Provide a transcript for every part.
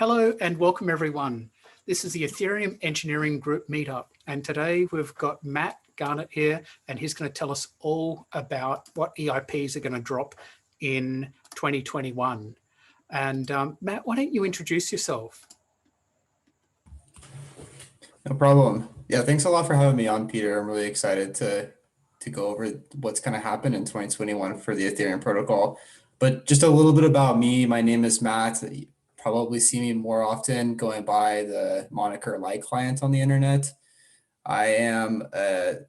Hello and welcome everyone. This is the Ethereum Engineering Group Meetup, and today we've got Matt Garnett here, and he's going to tell us all about what EIPs are going to drop in 2021. And Matt, why don't you introduce yourself? No problem. Yeah, thanks a lot for having me on, Peter. I'm really excited to go over what's going to happen in 2021 for the Ethereum protocol. But just a little bit about me. My name is Matt. You probably see me more often going by the moniker Light Client on the internet. I am an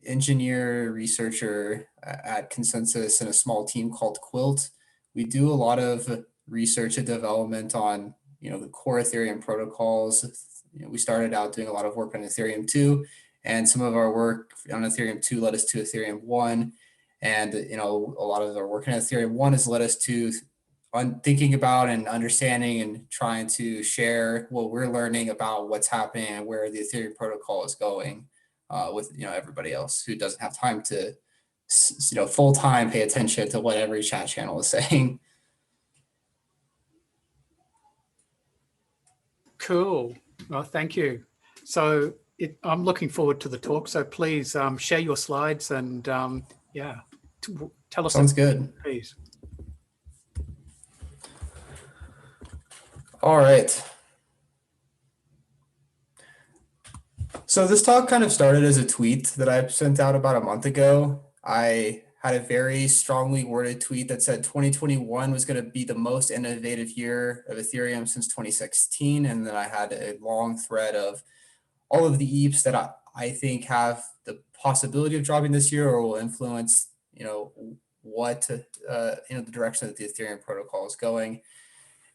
engineer, researcher at Consensus in a small team called Quilt. We do a lot of research and development on the core Ethereum protocols. We started out doing a lot of work on Ethereum 2, and some of our work on Ethereum 2 led us to Ethereum 1. And a lot of our work on Ethereum 1 has led us to thinking about and understanding and trying to share what we're learning about what's happening and where the Ethereum protocol is going with everybody else who doesn't have time to full time pay attention to what every chat channel is saying. Cool. Well, thank you. So I'm looking forward to the talk. So please share your slides and yeah, tell us. Sounds good. Please. All right. So this talk kind of started as a tweet that I sent out about a month ago. I had a very strongly worded tweet that said 2021 was going to be the most innovative year of Ethereum since 2016. And then I had a long thread of all of the EIPs that I think have the possibility of dropping this year or will influence, what, the direction that the Ethereum protocol is going.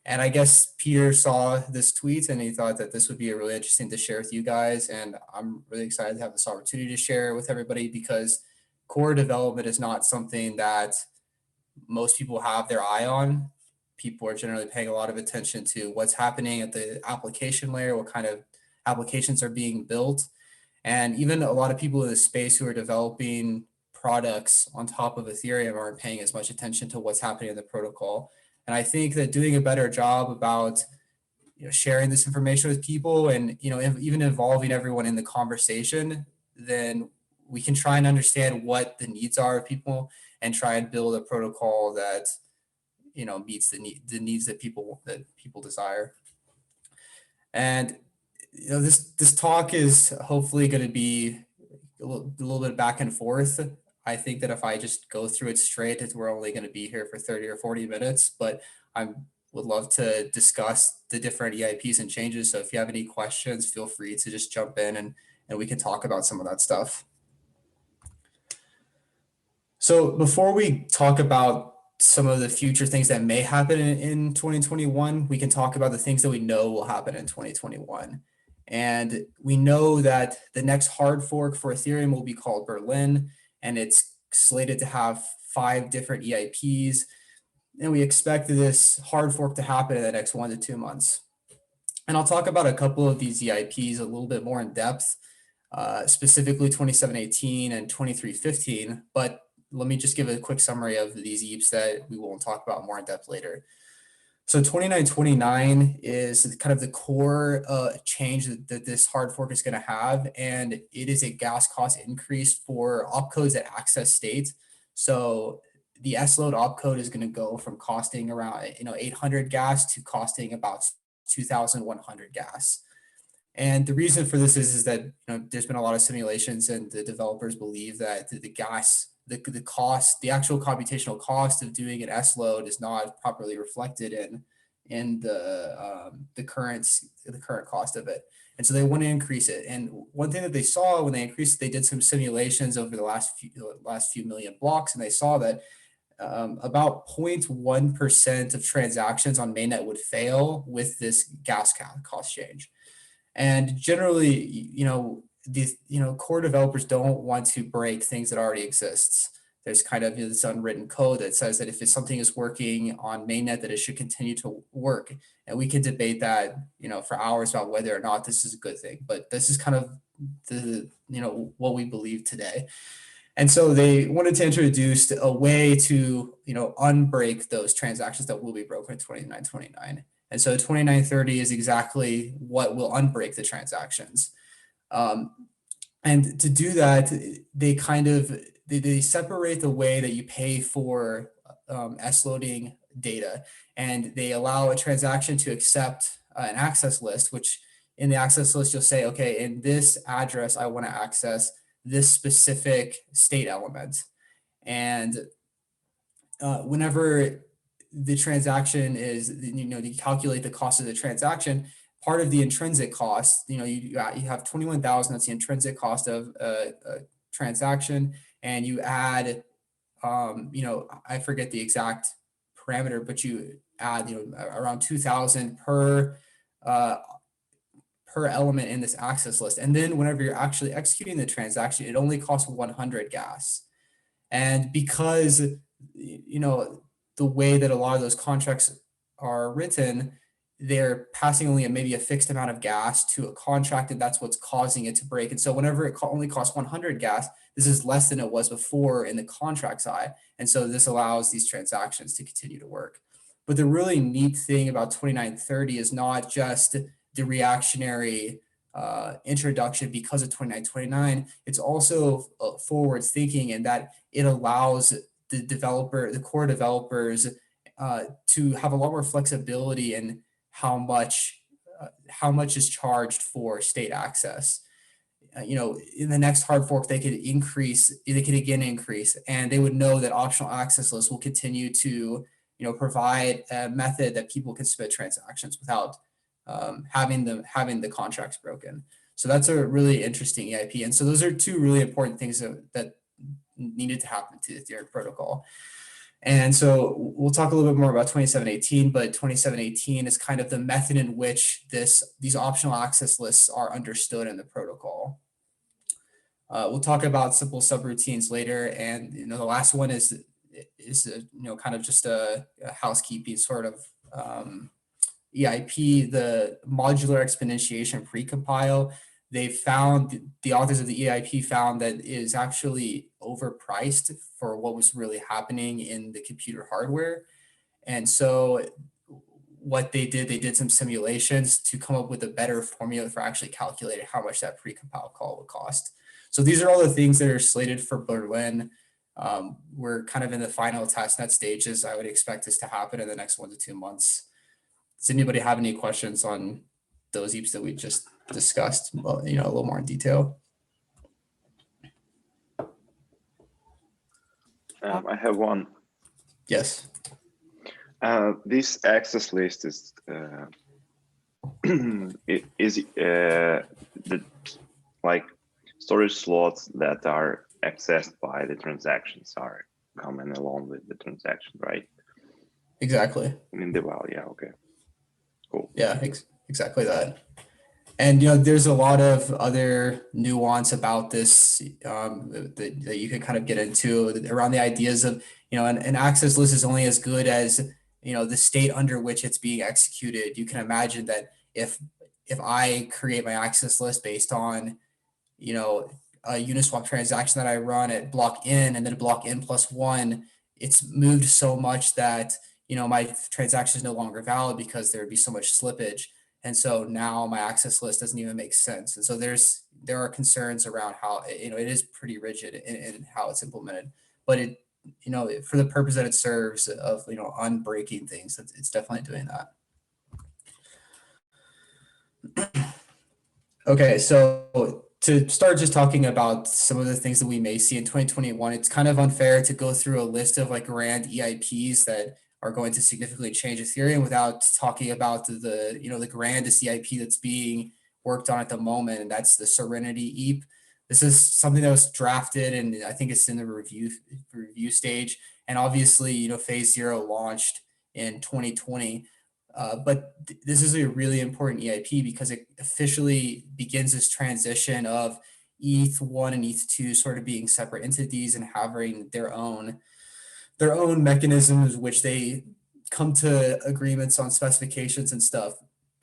And I guess Peter saw this tweet and he thought that this would be really interesting to share with you guys. And I'm really excited to have this opportunity to share with everybody because core development is not something that most people have their eye on. People are generally paying a lot of attention to what's happening at the application layer, what kind of applications are being built. And even a lot of people in the space who are developing products on top of Ethereum aren't paying as much attention to what's happening in the protocol. And I think that doing a better job about sharing this information with people and even involving everyone in the conversation, then we can try and understand what the needs are of people and try and build a protocol that meets the needs that people desire. And this talk is hopefully going to be a little bit back and forth. I think that if I just go through it straight, we're only going to be here for 30 or 40 minutes, but I would love to discuss the different EIPs and changes. So if you have any questions, feel free to just jump in and we can talk about some of that stuff. So before we talk about some of the future things that may happen in 2021, we can talk about the things that we know will happen in 2021. And we know that the next hard fork for Ethereum will be called Berlin, and it's slated to have 5 different EIPs. And we expect this hard fork to happen in the next 1 to 2 months. And I'll talk about a couple of these EIPs a little bit more in depth, specifically 2718 and 2315. But let me just give a quick summary of these EIPs that we will talk about more in depth later. So 2929 is kind of the core change that this hard fork is going to have, and it is a gas cost increase for opcodes that access state. So the S-load opcode is going to go from costing around 800 gas to costing about 2,100 gas. And the reason for this is that there's been a lot of simulations, and the developers believe that the cost, the actual computational cost of doing an S-load is not properly reflected in the current cost of it. And so they want to increase it. And one thing that they saw when they increased it, they did some simulations over the last few million blocks, and they saw that about 0.1% of transactions on mainnet would fail with this gas cost change. And generally, these core developers don't want to break things that already exists. There's kind of this unwritten code that says that if something is working on mainnet, that it should continue to work. And we can debate that for hours about whether or not this is a good thing. But this is kind of what we believe today. And so they wanted to introduce a way to unbreak those transactions that will be broken in 2929. And so 2930 is exactly what will unbreak the transactions. And to do that, they separate the way that you pay for S-loading data, and they allow a transaction to accept an access list, which in the access list, you'll say, okay, in this address, I want to access this specific state element. And whenever the transaction is, you calculate the cost of the transaction, part of the intrinsic cost, you have 21,000, that's the intrinsic cost of a transaction, and you add, I forget the exact parameter, but you add, around 2,000 per element in this access list. And then whenever you're actually executing the transaction, it only costs 100 gas. And because, the way that a lot of those contracts are written, they're passing only maybe a fixed amount of gas to a contract, and that's what's causing it to break. And so whenever it only costs 100 gas, this is less than it was before in the contract side. And so this allows these transactions to continue to work. But the really neat thing about 2930 is not just the reactionary introduction because of 2929. It's also forward thinking in that it allows the core developers to have a lot more flexibility in how much is charged for state access. In the next hard fork, they could again increase, and they would know that optional access lists will continue to, provide a method that people can submit transactions without having the contracts broken. So that's a really interesting EIP. And so those are two really important things that needed to happen to the Ethereum protocol. And so we'll talk a little bit more about 2718, but 2718 is kind of the method in which these optional access lists are understood in the protocol. We'll talk about simple subroutines later, and the last one is kind of just a housekeeping sort of EIP, the modular exponentiation precompile. The authors of the EIP found that it is actually overpriced for what was really happening in the computer hardware. And so what they did some simulations to come up with a better formula for actually calculating how much that precompile call would cost. So these are all the things that are slated for Berlin. We're kind of in the final testnet stages. I would expect this to happen in the next 1 to 2 months. Does anybody have any questions on those EIPs that we just discussed, a little more in detail? I have one. Yes. This access list is the storage slots that are accessed by the transactions are coming along with the transaction, right? Exactly. Yeah. Okay. Cool. Yeah, exactly that. And there's a lot of other nuance about this that you can kind of get into around the ideas of an access list is only as good as the state under which it's being executed. You can imagine that if I create my access list based on a Uniswap transaction that I run at block N and then block N plus 1, it's moved so much that my transaction is no longer valid because there would be so much slippage. And so now my access list doesn't even make sense. And so there are concerns around how, it is pretty rigid in how it's implemented, but for the purpose that it serves of, unbreaking things, it's definitely doing that. Okay. So to start just talking about some of the things that we may see in 2021, it's kind of unfair to go through a list of grand EIPs that are going to significantly change Ethereum without talking about the grandest EIP that's being worked on at the moment, and that's the Serenity EIP. This is something that was drafted, and I think it's in the review stage. And obviously, Phase 0 launched in 2020. But this is a really important EIP because it officially begins this transition of ETH1 and ETH2 sort of being separate entities and having their own mechanisms, which they come to agreements on specifications and stuff.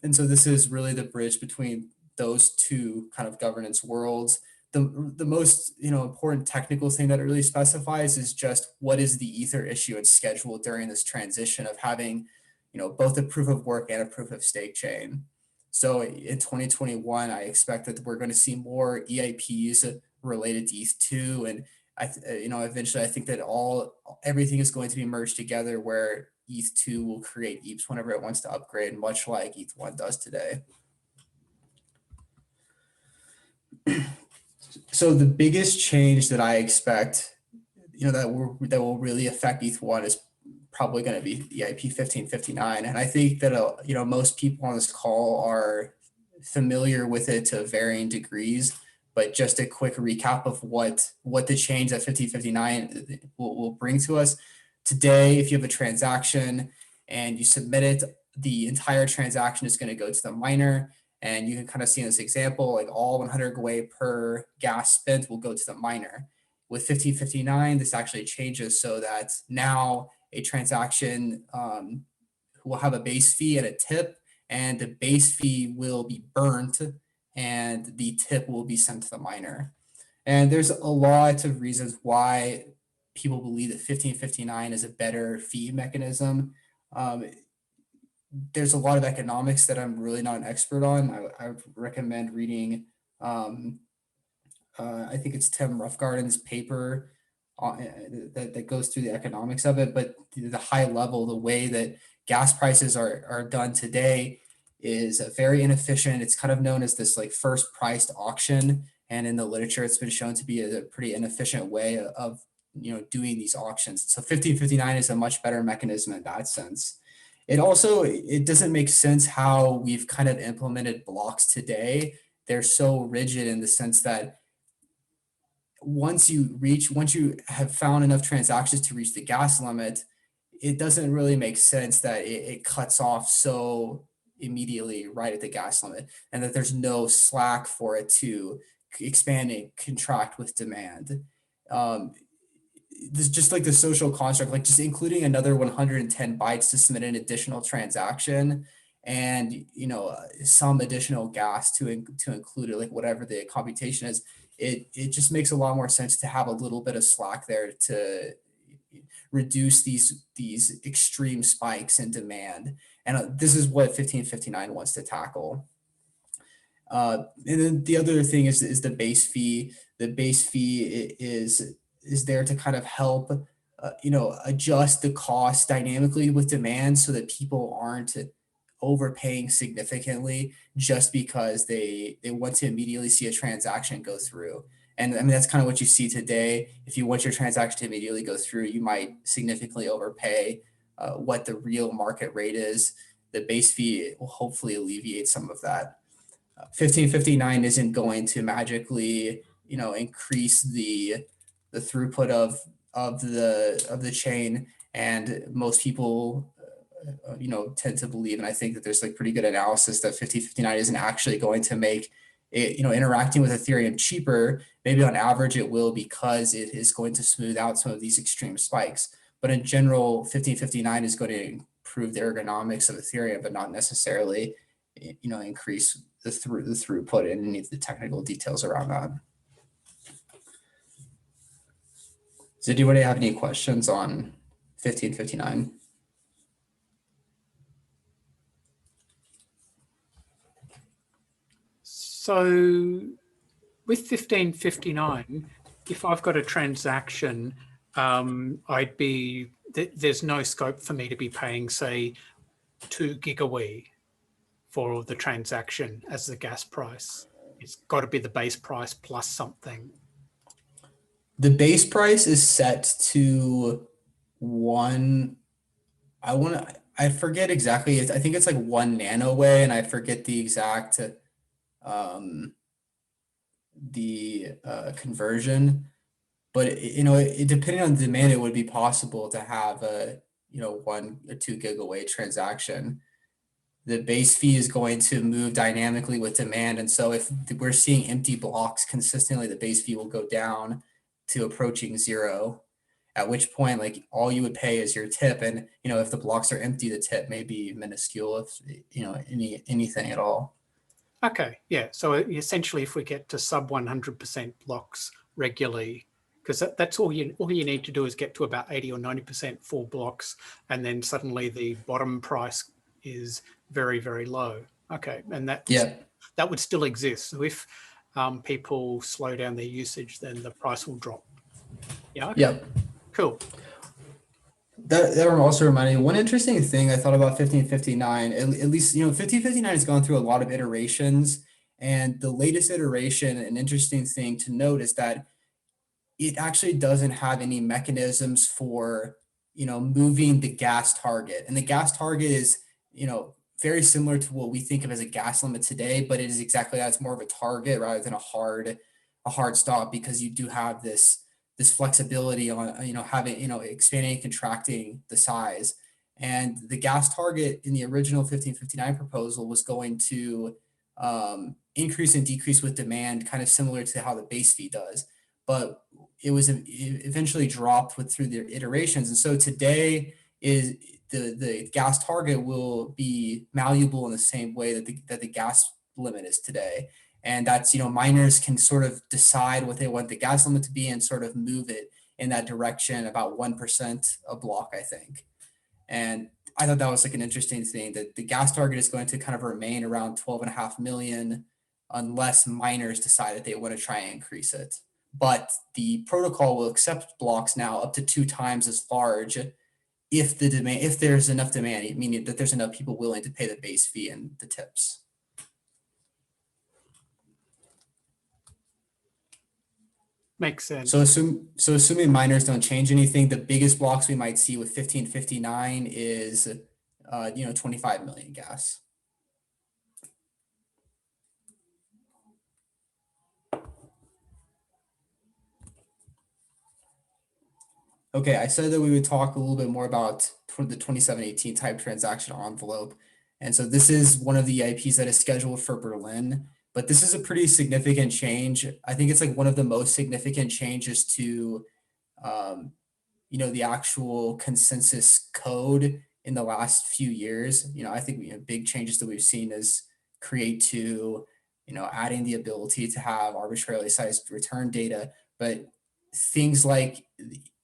And so this is really the bridge between those two kind of governance worlds. The most important technical thing that it really specifies is just what is the Ether issue and schedule during this transition of having both a proof of work and a proof of stake chain. So in 2021, I expect that we're going to see more EIPs related to ETH2, and eventually I think that everything is going to be merged together, where ETH2 will create EIPs whenever it wants to upgrade, much like ETH1 does today. So the biggest change that I expect, that will really affect ETH1 is probably going to be EIP 1559. And I think that, most people on this call are familiar with it to varying degrees, but just a quick recap of what the change that 1559 will bring to us. Today, if you have a transaction and you submit it, the entire transaction is going to go to the miner. And you can kind of see in this example, like all 100 GWei per gas spent will go to the miner. With 1559, this actually changes so that now a transaction will have a base fee and a tip, and the base fee will be burnt and the tip will be sent to the miner. And there's a lot of reasons why people believe that 1559 is a better fee mechanism. There's a lot of economics that I'm really not an expert on. I would recommend reading, I think it's Tim Roughgarden's paper that goes through the economics of it. But the high level, the way that gas prices are done today is very inefficient. It's kind of known as this like first priced auction. And in the literature, it's been shown to be a pretty inefficient way of doing these auctions. So 1559 is a much better mechanism in that sense. It doesn't make sense how we've kind of implemented blocks today. They're so rigid in the sense that once you have found enough transactions to reach the gas limit, it doesn't really make sense that it cuts off so immediately right at the gas limit, and that there's no slack for it to expand and contract with demand. This just like the social construct, like just including another 110 bytes to submit an additional transaction, and some additional gas to include it, like whatever the computation is. It just makes a lot more sense to have a little bit of slack there to reduce these extreme spikes in demand, and this is what 1559 wants to tackle. And then the other thing is the base fee. The base fee is there to kind of help, adjust the cost dynamically with demand so that people aren't overpaying significantly just because they want to immediately see a transaction go through. And I mean, that's kind of what you see today. If you want your transaction to immediately go through, you might significantly overpay what the real market rate is. The base fee will hopefully alleviate some of that. 1559 isn't going to magically, increase the throughput of the chain, and most people, tend to believe, and I think that there's like pretty good analysis that 1559 isn't actually going to make it, interacting with Ethereum cheaper. Maybe on average it will, because it is going to smooth out some of these extreme spikes. But in general, 1559 is going to improve the ergonomics of Ethereum, but not necessarily, increase the throughput and any of the technical details around that. So do anybody have any questions on 1559? So with 1559, if I've got a transaction, there's no scope for me to be paying, say, 2 GWei for the transaction as the gas price. It's got to be the base price plus something. The base price is set to one. I forget exactly. I think it's like 1 nanowei, and I forget the exact conversion. But depending on demand, it would be possible to have a 1 or 2 GWei transaction. The base fee is going to move dynamically with demand, and so if we're seeing empty blocks consistently, the base fee will go down to approaching 0. At which point, like, all you would pay is your tip, and if the blocks are empty, the tip may be minuscule, if anything at all. Okay, yeah. So essentially, if we get to sub 100% blocks regularly, because that's all you need to do is get to about 80 or 90% full blocks, and then suddenly the bottom price is very, very low. Okay, and that would still exist. So if people slow down their usage, then the price will drop. Yeah. Okay. Yep. Cool. That also reminded me one interesting thing I thought about 1559. At least 1559 has gone through a lot of iterations, and the latest iteration, an interesting thing to note is that it actually doesn't have any mechanisms for moving the gas target, and the gas target is very similar to what we think of as a gas limit today, but it is exactly that. It's more of a target rather than a hard stop, because you do have this flexibility on having expanding and contracting the size. And the gas target in the original 1559 proposal was going to increase and decrease with demand, kind of similar to how the base fee does, but it eventually dropped through the iterations. And so today is the gas target will be malleable in the same way that the gas limit is today. And that's, miners can sort of decide what they want the gas limit to be and sort of move it in that direction, about 1% a block, I think. And I thought that was like an interesting thing, that the gas target is going to kind of remain around 12.5 million unless miners decide that they want to try and increase it. But the protocol will accept blocks now up to 2 times as large if there's enough demand, meaning that there's enough people willing to pay the base fee and the tips. Makes sense. So assuming miners don't change anything, the biggest blocks we might see with 1559 is 25 million gas. Okay, I said that we would talk a little bbit more about the 2718 type transaction envelope. And so this is one of the EIPs that is scheduled for Berlin, but this is a pretty significant change. I think it's like one of the most significant changes to, the actual consensus code in the last few years. I think big changes that we've seen is create to, adding the ability to have arbitrarily sized return data, but things like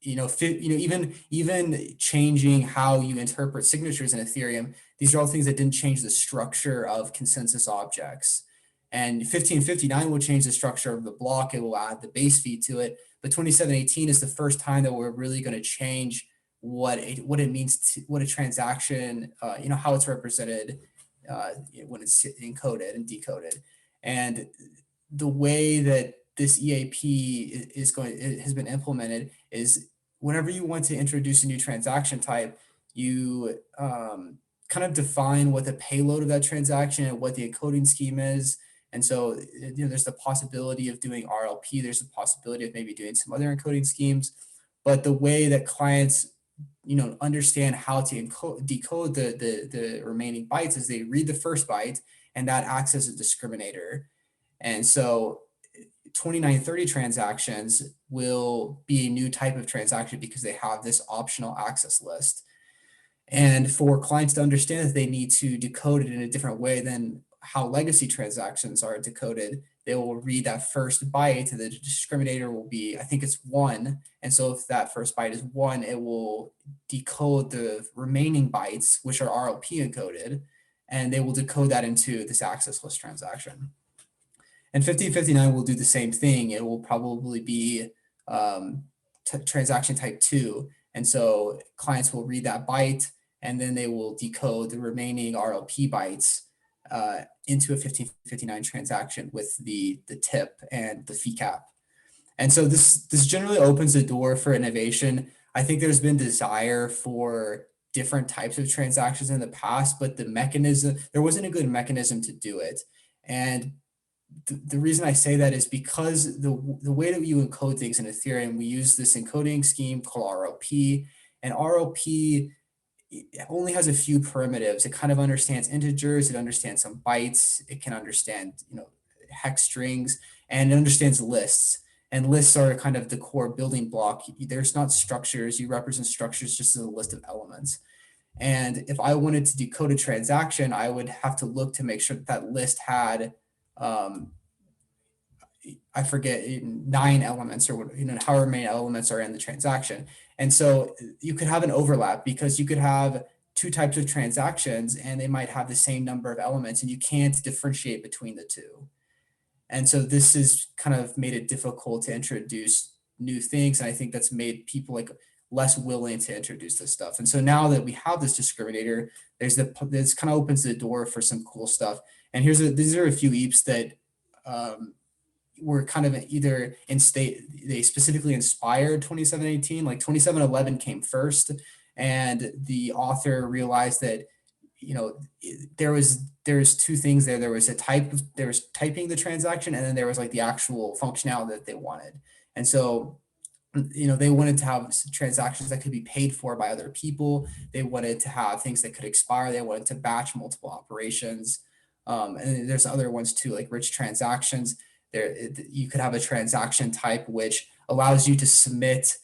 even changing how you interpret signatures in Ethereum. These are all things that didn't change the structure of consensus objects. And 1559 will change the structure of the block. It will add the base fee to it. But 2718 is the first time that we're really going to change what it means to what a transaction, how it's represented when it's encoded and decoded. And the way that this EIP has been implemented is whenever you want to introduce a new transaction type, you kind of define what the payload of that transaction and what the encoding scheme is. And so there's the possibility of doing RLP. There's the possibility of maybe doing some other encoding schemes. But the way that clients understand how to decode the remaining bytes is they read the first byte, and that acts as a discriminator. And so 2930 transactions will be a new type of transaction because they have this optional access list. And for clients to understand that they need to decode it in a different way than how legacy transactions are decoded, they will read that first byte. The discriminator will be, I think it's 1. And so if that first byte is 1, it will decode the remaining bytes, which are RLP encoded, and they will decode that into this access list transaction. And 1559 will do the same thing. It will probably be transaction type 2. And so clients will read that byte, and then they will decode the remaining RLP bytes into a 1559 transaction with the tip and the fee cap. And so this generally opens the door for innovation. I think there's been desire for different types of transactions in the past, but there wasn't a good mechanism to do it. And the reason I say that is because the way that you encode things in Ethereum, we use this encoding scheme called RLP, and RLP only has a few primitives. It kind of understands integers, it understands some bytes, it can understand hex strings, and it understands lists. And lists are kind of the core building block. There's not structures. You represent structures just as a list of elements. And if I wanted to decode a transaction, I would have to look to make sure that list had I forget, 9 elements or however many elements are in the transaction. And so you could have an overlap because you could have two types of transactions and they might have the same number of elements and you can't differentiate between the two. And so this has kind of made it difficult to introduce new things. And I think that's made people like less willing to introduce this stuff. And so now that we have this discriminator, this kind of opens the door for some cool stuff. And these are a few EIPs that were kind of either they specifically inspired 2718, like 2711 came first. And the author realized that, there's two things there. There was typing the transaction, and then there was like the actual functionality that they wanted. And so, they wanted to have transactions that could be paid for by other people. They wanted to have things that could expire. They wanted to batch multiple operations. And there's other ones too, like rich transactions. You could have a transaction type which allows you to submit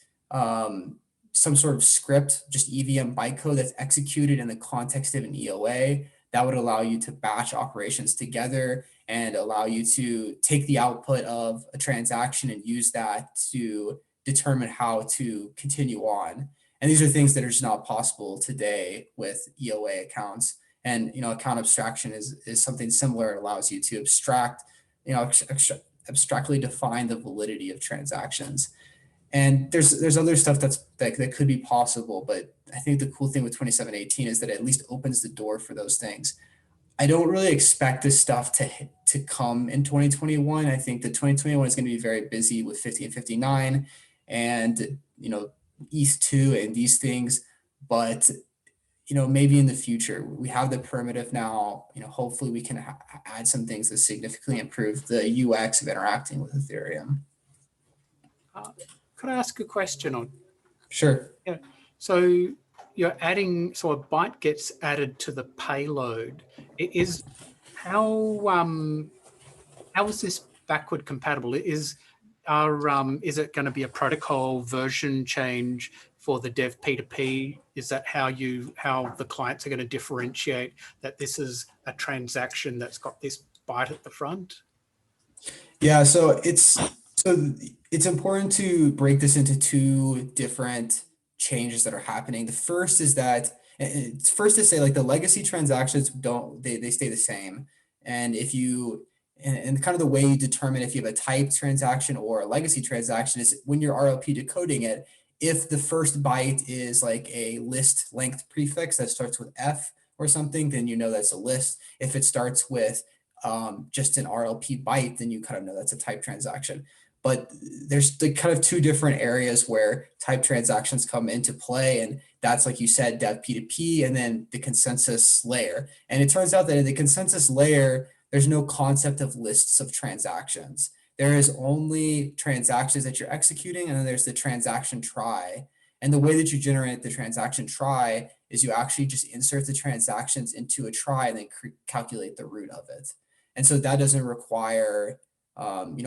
some sort of script, just EVM bytecode that's executed in the context of an EOA. That would allow you to batch operations together and allow you to take the output of a transaction and use that to determine how to continue on. And these are things that are just not possible today with EOA accounts. And account abstraction is something similar. It allows you to abstractly define the validity of transactions. And there's other stuff that could be possible, but I think the cool thing with 2718 is that it at least opens the door for those things. I don't really expect this stuff to come in 2021. I think that 2021 is going to be very busy with 50 and 59 and ETH2 and these things, but maybe in the future we have the primitive now. Hopefully we can add some things that significantly improve the UX of interacting with Ethereum. Could I ask a question on? Sure. Yeah. So you're adding, so a byte gets added to the payload. How is this backward compatible? Is it going to be a protocol version change for the dev P2P? Is that how the clients are going to differentiate that this is a transaction that's got this byte at the front? Yeah, so it's important to break this into two different changes that are happening. The first is that it's first to say like the legacy transactions they stay the same. And and kind of the way you determine if you have a typed transaction or a legacy transaction is when you're RLP decoding it, if the first byte is like a list length prefix that starts with F or something, then that's a list. If it starts with just an RLP byte, then you kind of know that's a type transaction. But there's the kind of two different areas where type transactions come into play. And that's, like you said, dev P2P and then the consensus layer. And it turns out that in the consensus layer, there's no concept of lists of transactions. There is only transactions that you're executing, and then there's the transaction try. And the way that you generate the transaction try is you actually just insert the transactions into a try and then calculate the root of it. And so that doesn't require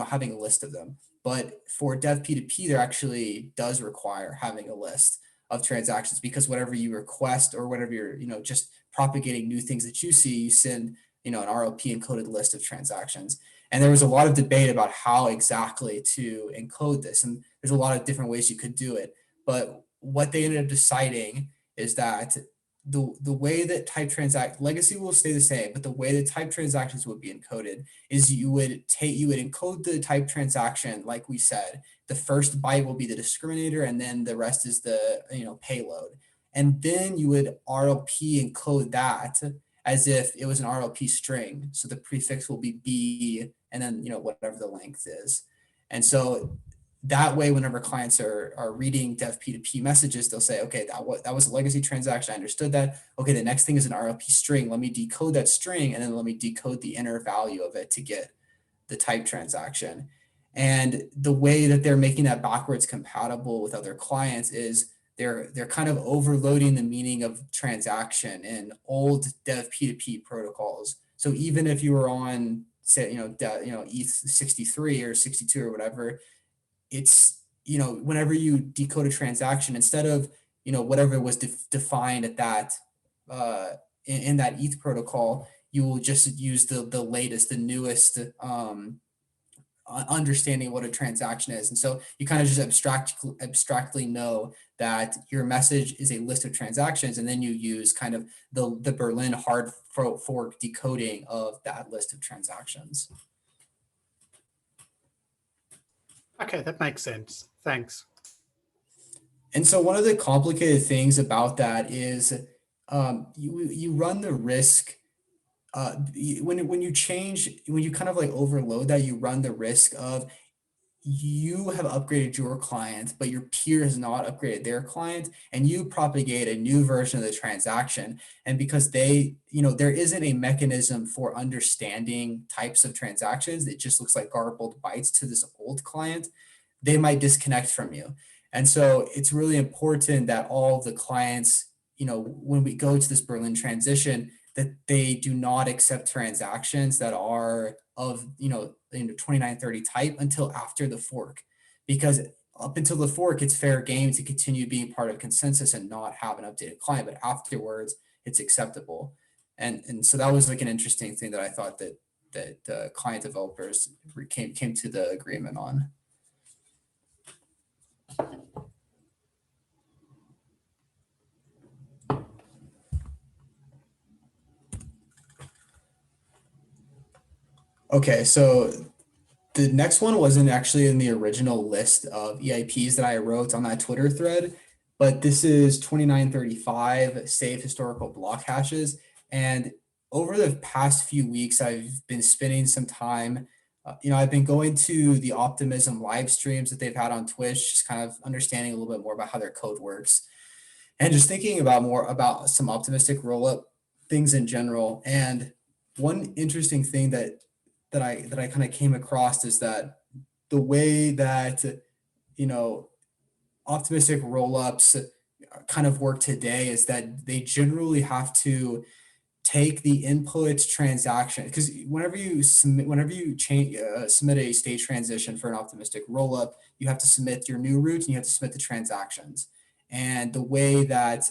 having a list of them. But for dev P2P, there actually does require having a list of transactions, because whatever you request or whatever you're, just propagating new things that you see, you send, an RLP encoded list of transactions. And there was a lot of debate about how exactly to encode this. And there's a lot of different ways you could do it. But what they ended up deciding is that the way that legacy will stay the same, but the way that type transactions would be encoded is you would encode the type transaction, like we said. The first byte will be the discriminator, and then the rest is the payload. And then you would RLP encode that as if it was an RLP string. So the prefix will be B, and then whatever the length is. And so that way, whenever clients are reading dev P2P messages, they'll say, okay, that was a legacy transaction. I understood that. Okay, the next thing is an RLP string. Let me decode that string, and then let me decode the inner value of it to get the type transaction. And the way that they're making that backwards compatible with other clients is they're kind of overloading the meaning of transaction in old dev P2P protocols. So even if you were on, say, ETH 63 or 62 or whatever, it's, whenever you decode a transaction, instead of, whatever was defined at that, in that ETH protocol, you will just use the latest, the newest understanding what a transaction is. And so you kind of just abstractly know that your message is a list of transactions, and then you use kind of the Berlin hard fork decoding of that list of transactions. Okay, that makes sense. Thanks. And so one of the complicated things about that is you run the risk when you kind of like overload that, you run the risk of you have upgraded your client, but your peer has not upgraded their client, and you propagate a new version of the transaction. And because there isn't a mechanism for understanding types of transactions, it just looks like garbled bytes to this old client, they might disconnect from you. And so it's really important that all of the clients, when we go to this Berlin transition, that they do not accept transactions that are of 2930 type until after the fork, because up until the fork it's fair game to continue being part of consensus and not have an updated client, but afterwards it's acceptable. And so that was like an interesting thing that I thought that client developers came to the agreement on. Okay, so the next one wasn't actually in the original list of EIPs that I wrote on that Twitter thread, but this is 2935 save historical block hashes. And over the past few weeks, I've been spending some time, I've been going to the Optimism live streams that they've had on Twitch, just kind of understanding a little bit more about how their code works, and just thinking more about some optimistic rollup things in general. And one interesting thing that I kind of came across is that the way that optimistic rollups kind of work today is that they generally have to take the input transaction, because whenever you submit a state transition for an optimistic rollup, you have to submit your new root and you have to submit the transactions. And the way that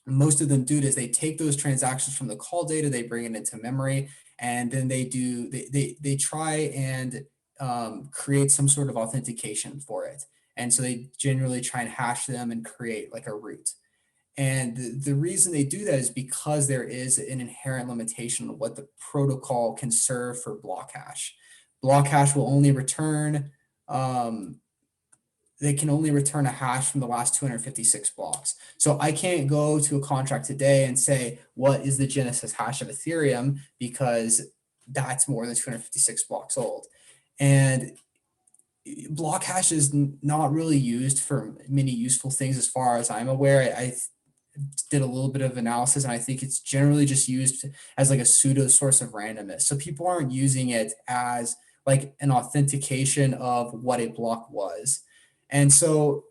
most of them do it is they take those transactions from the call data, they bring it into memory, and then they try and create some sort of authentication for it. And so they generally try and hash them and create like a root. And the reason they do that is because there is an inherent limitation on what the protocol can serve for block hash. Block hash will only return they can only return a hash from the last 256 blocks. So I can't go to a contract today and say, what is the Genesis hash of Ethereum? Because that's more than 256 blocks old. And block hash is not really used for many useful things as far as I'm aware. I did a little bit of analysis, and I think it's generally just used as like a pseudo source of randomness. So people aren't using it as like an authentication of what a block was. And so,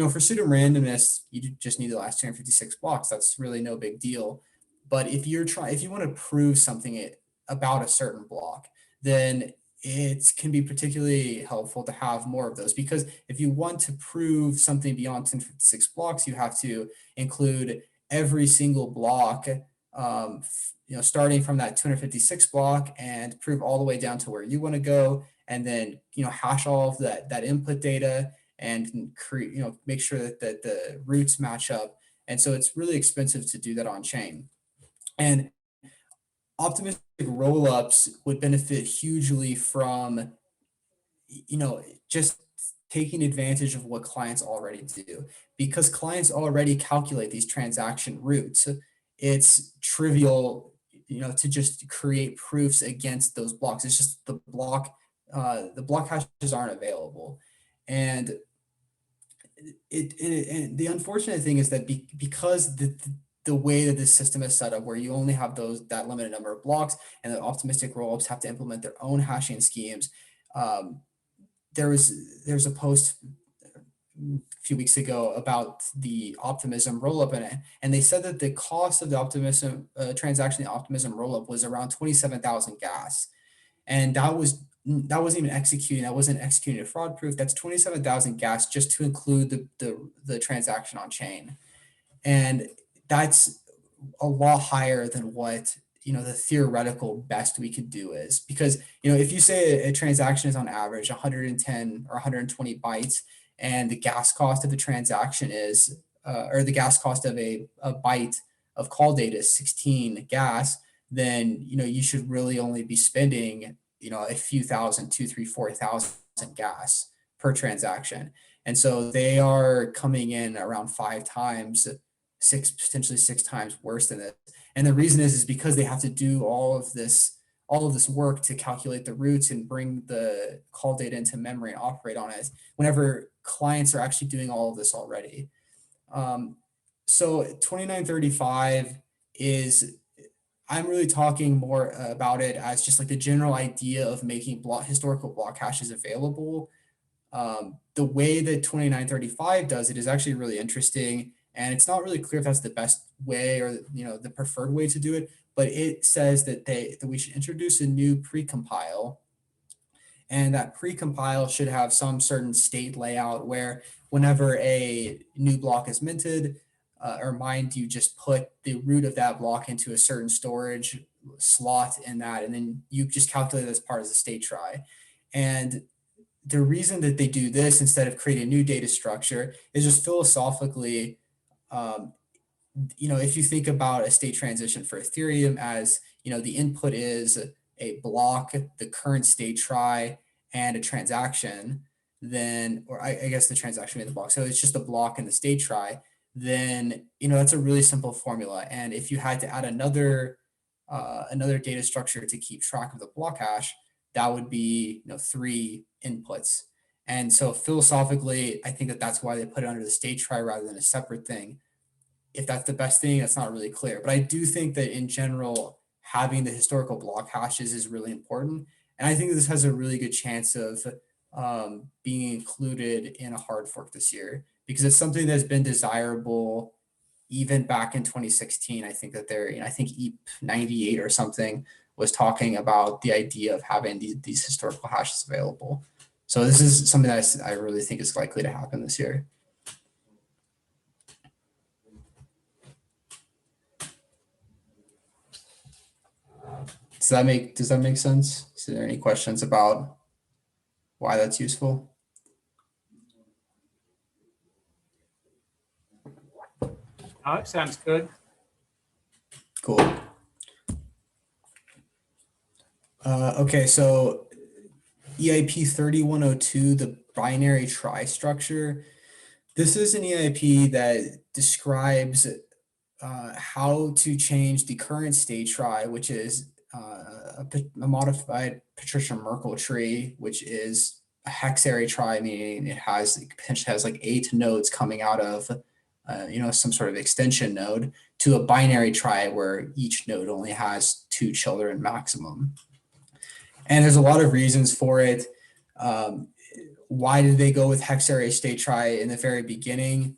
for pseudo randomness, you just need the last 256 blocks. That's really no big deal. But if you want to prove something about a certain block, then it can be particularly helpful to have more of those, because if you want to prove something beyond 256 blocks, you have to include every single block, starting from that 256 block and prove all the way down to where you want to go, and then hash all of that input data and create, make sure that the roots match up. And so it's really expensive to do that on chain. And optimistic rollups would benefit hugely from, just taking advantage of what clients already do, because clients already calculate these transaction roots. It's trivial, to just create proofs against those blocks. It's just the block hashes aren't available. And and the unfortunate thing is that because the way that this system is set up, where you only have that limited number of blocks, and the optimistic rollups have to implement their own hashing schemes. There's a post a few weeks ago about the Optimism rollup, and they said that the cost of the Optimism transaction, the Optimism rollup, was around 27,000 gas, and that wasn't executing a fraud proof. That's 27,000 gas just to include the transaction on chain. And that's a lot higher than what the theoretical best we could do is. Because, if you say a transaction is on average 110 or 120 bytes, and the gas cost of the transaction is, or the gas cost of a byte of call data is 16 gas, then, you should really only be spending, a few thousand, 2, 3, 4,000 gas per transaction. And so they are coming in around 5 times, potentially 6 times worse than this. And the reason is because they have to do all of this work to calculate the routes and bring the call data into memory and operate on it, whenever clients are actually doing all of this already. So 2935 is, I'm really talking more about it as just like the general idea of making historical block hashes available. The way that 2935 does it is actually really interesting, and it's not really clear if that's the best way or the preferred way to do it. But it says that we should introduce a new precompile, and that precompile should have some certain state layout where whenever a new block is minted or mined, you just put the root of that block into a certain storage slot in that, and then you just calculate it as part of the state trie. And the reason that they do this instead of create a new data structure is just philosophically, if you think about a state transition for Ethereum as, the input is a block, the current state trie, and a transaction, then, or I guess the transaction made the block. So it's just a block in the state trie, then, that's a really simple formula. And if you had to add another data structure to keep track of the block hash, that would be 3 inputs. And so philosophically, I think that that's why they put it under the state trie rather than a separate thing. If that's the best thing, that's not really clear. But I do think that in general, having the historical block hashes is really important. And I think this has a really good chance of being included in a hard fork this year, because it's something that's been desirable even back in 2016. I think that I think EIP 98 or something was talking about the idea of having these historical hashes available. So this is something that I really think is likely to happen this year. Does that make sense? Is there any questions about why that's useful? No, it sounds good. Cool. Okay, so EIP 3102, the binary trie structure. This is an EIP that describes how to change the current state trie, which is a modified Patricia-Merkle tree, which is a hexarray trie, meaning it potentially has like 8 nodes coming out of some sort of extension node, to a binary trie where each node only has 2 children maximum. And there's a lot of reasons for it. Why did they go with hexarray state trie in the very beginning?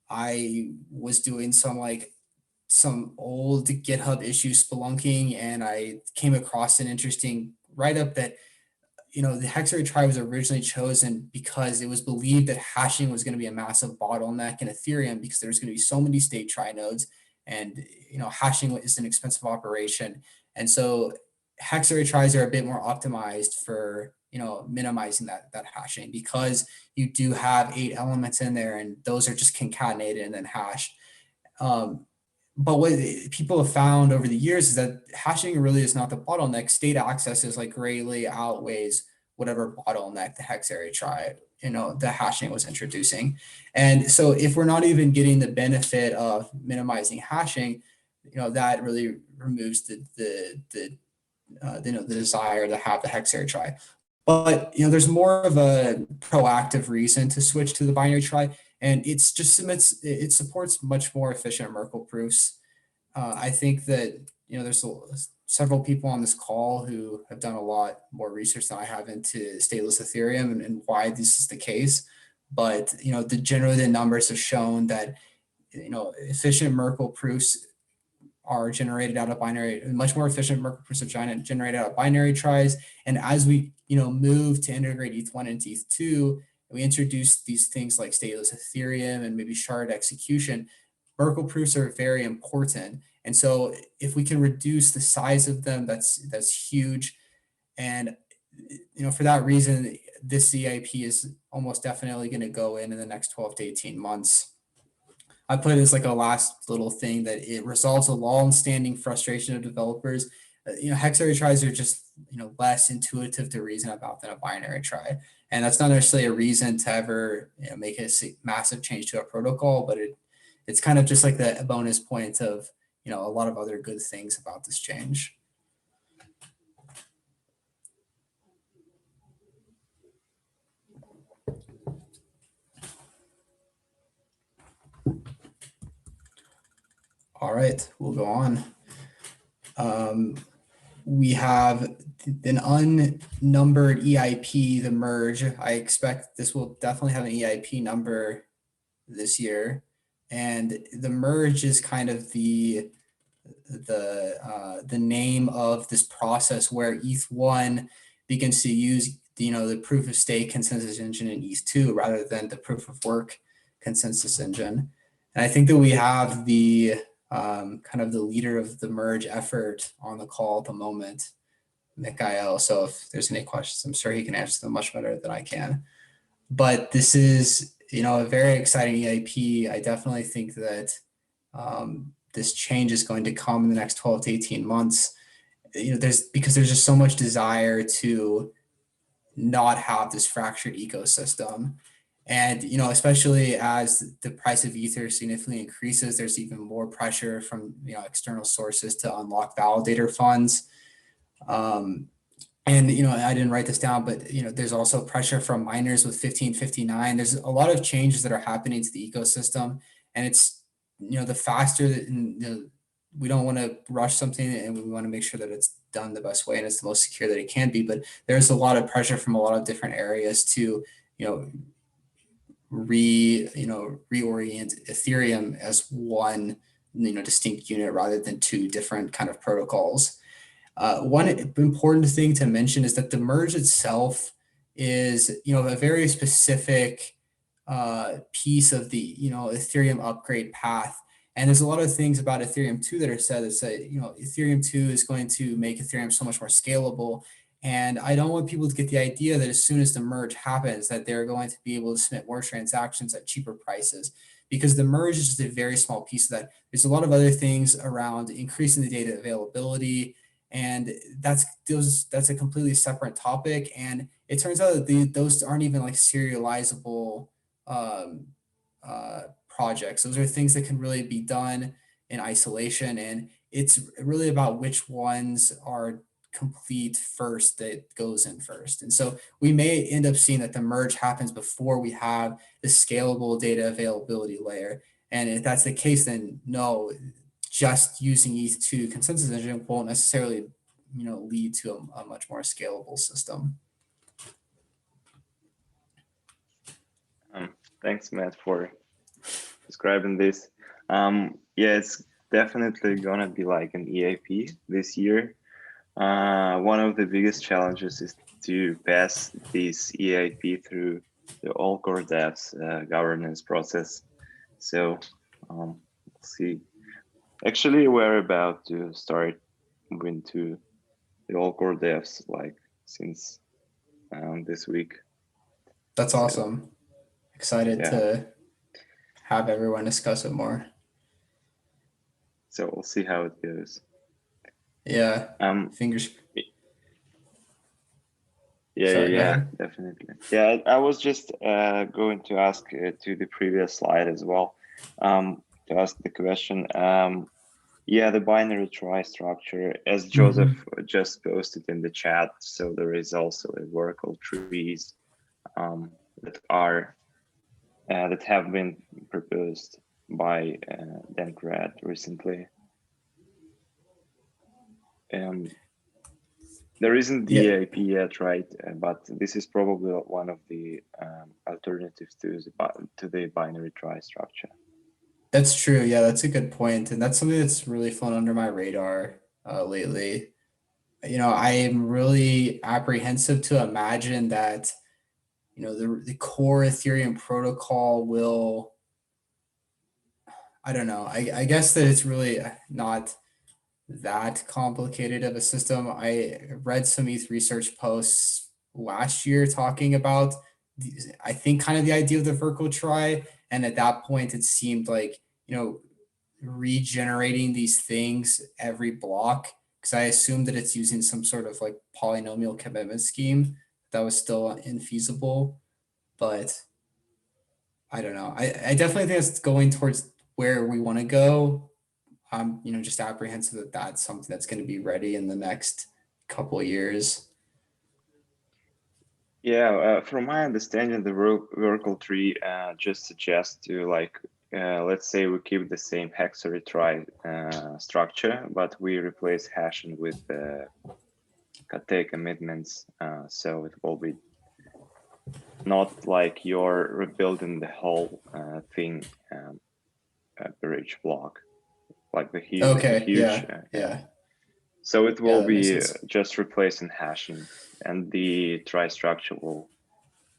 I was doing some old GitHub issue spelunking, and I came across an interesting write-up that, the hexarray trie was originally chosen because it was believed that hashing was going to be a massive bottleneck in Ethereum, because there's going to be so many state trie nodes, and hashing is an expensive operation. And so hexarray tries are a bit more optimized for minimizing that hashing, because you do have 8 elements in there, and those are just concatenated and then hashed. But what people have found over the years is that hashing really is not the bottleneck. State access is greatly outweighs whatever bottleneck the hexarray trie, the hashing was introducing. And so if we're not even getting the benefit of minimizing hashing, that really removes the desire to have the hexarray trie. But there's more of a proactive reason to switch to the binary trie, and it supports much more efficient Merkle proofs. I think that there's several people on this call who have done a lot more research than I have into stateless Ethereum and why this is the case. But generally the numbers have shown that efficient Merkle proofs are generated out of binary, much more efficient Merkle proofs are generated out of binary tries. And as we move to integrate ETH1 and ETH2, we introduce these things like stateless Ethereum and maybe shard execution, Merkle proofs are very important. And so if we can reduce the size of them, that's huge. And for that reason, this EIP is almost definitely going to go in the next 12 to 18 months. I put it as like a last little thing that it resolves a long-standing frustration of developers. Hex retries are just less intuitive to reason about than a binary try, and that's not necessarily a reason to ever make a massive change to a protocol, but it's kind of just like the bonus point of a lot of other good things about this change. All right, we'll go on. We have an unnumbered EIP, the merge. I expect this will definitely have an EIP number this year. And the merge is kind of the name of this process where ETH1 begins to use the proof of stake consensus engine in ETH2 rather than the proof of work consensus engine. And I think that we have the kind of the leader of the merge effort on the call at the moment, Mikhail. So if there's any questions, I'm sure he can answer them much better than I can. But this is, a very exciting EIP. I definitely think that this change is going to come in the next 12 to 18 months. Because there's just so much desire to not have this fractured ecosystem. And, especially as the price of Ether significantly increases, there's even more pressure from, external sources to unlock validator funds. And, I didn't write this down, but, there's also pressure from miners with 1559. There's a lot of changes that are happening to the ecosystem. And it's, the faster that, we don't want to rush something, and we want to make sure that it's done the best way and it's the most secure that it can be. But there's a lot of pressure from a lot of different areas to, reorient Ethereum as one, distinct unit rather than two different kind of protocols. One important thing to mention is that the merge itself is, a very specific piece of the, Ethereum upgrade path. And there's a lot of things about Ethereum 2 that are said that say, Ethereum 2 is going to make Ethereum so much more scalable. And I don't want people to get the idea that as soon as the merge happens, that they're going to be able to submit more transactions at cheaper prices, because the merge is just a very small piece of that. There's a lot of other things around increasing the data availability, and that's a completely separate topic. And it turns out that those aren't even like serializable projects. Those are things that can really be done in isolation, and it's really about which ones are complete first that goes in first. And so we may end up seeing that the merge happens before we have the scalable data availability layer. And if that's the case, then no, just using ETH2 consensus engine won't necessarily, lead to a much more scalable system. Thanks, Matt, for describing this. Yeah, it's definitely gonna be like an EIP this year. One of the biggest challenges is to pass this EIP through the all core devs governance process. So we'll see. Actually, we're about to start moving to the all core devs like since this week. That's awesome. Excited to have everyone discuss it more. So we'll see how it goes. Yeah. Fingers. Yeah, definitely. Yeah, I was just going to ask to the previous slide as well, to ask the question. Yeah, the binary trie structure, as Joseph just posted in the chat. So there is also a Oracle trees that have been proposed by Democrat recently. There isn't the EIP yet, right? But this is probably one of the alternatives to the binary trie structure. That's true. Yeah, that's a good point. And that's something that's really flown under my radar lately. I am really apprehensive to imagine that, the core Ethereum protocol will, I don't know. I guess that it's really not that complicated of a system. I read some ETH research posts last year talking about, I think, kind of the idea of the vertical trie. And at that point, it seemed like, regenerating these things every block, because I assumed that it's using some sort of like polynomial commitment scheme that was still infeasible. But I don't know. I definitely think it's going towards where we want to go. I'm, just apprehensive that that's something that's going to be ready in the next couple of years. Yeah, from my understanding, the vertical tree just suggests to let's say we keep the same hexaretry structure, but we replace hashing with Kate commitments. So it will be not like you're rebuilding the whole thing per each block, like the huge. Okay. Yeah. So it will be sense. just replacing hashing, and the trie structure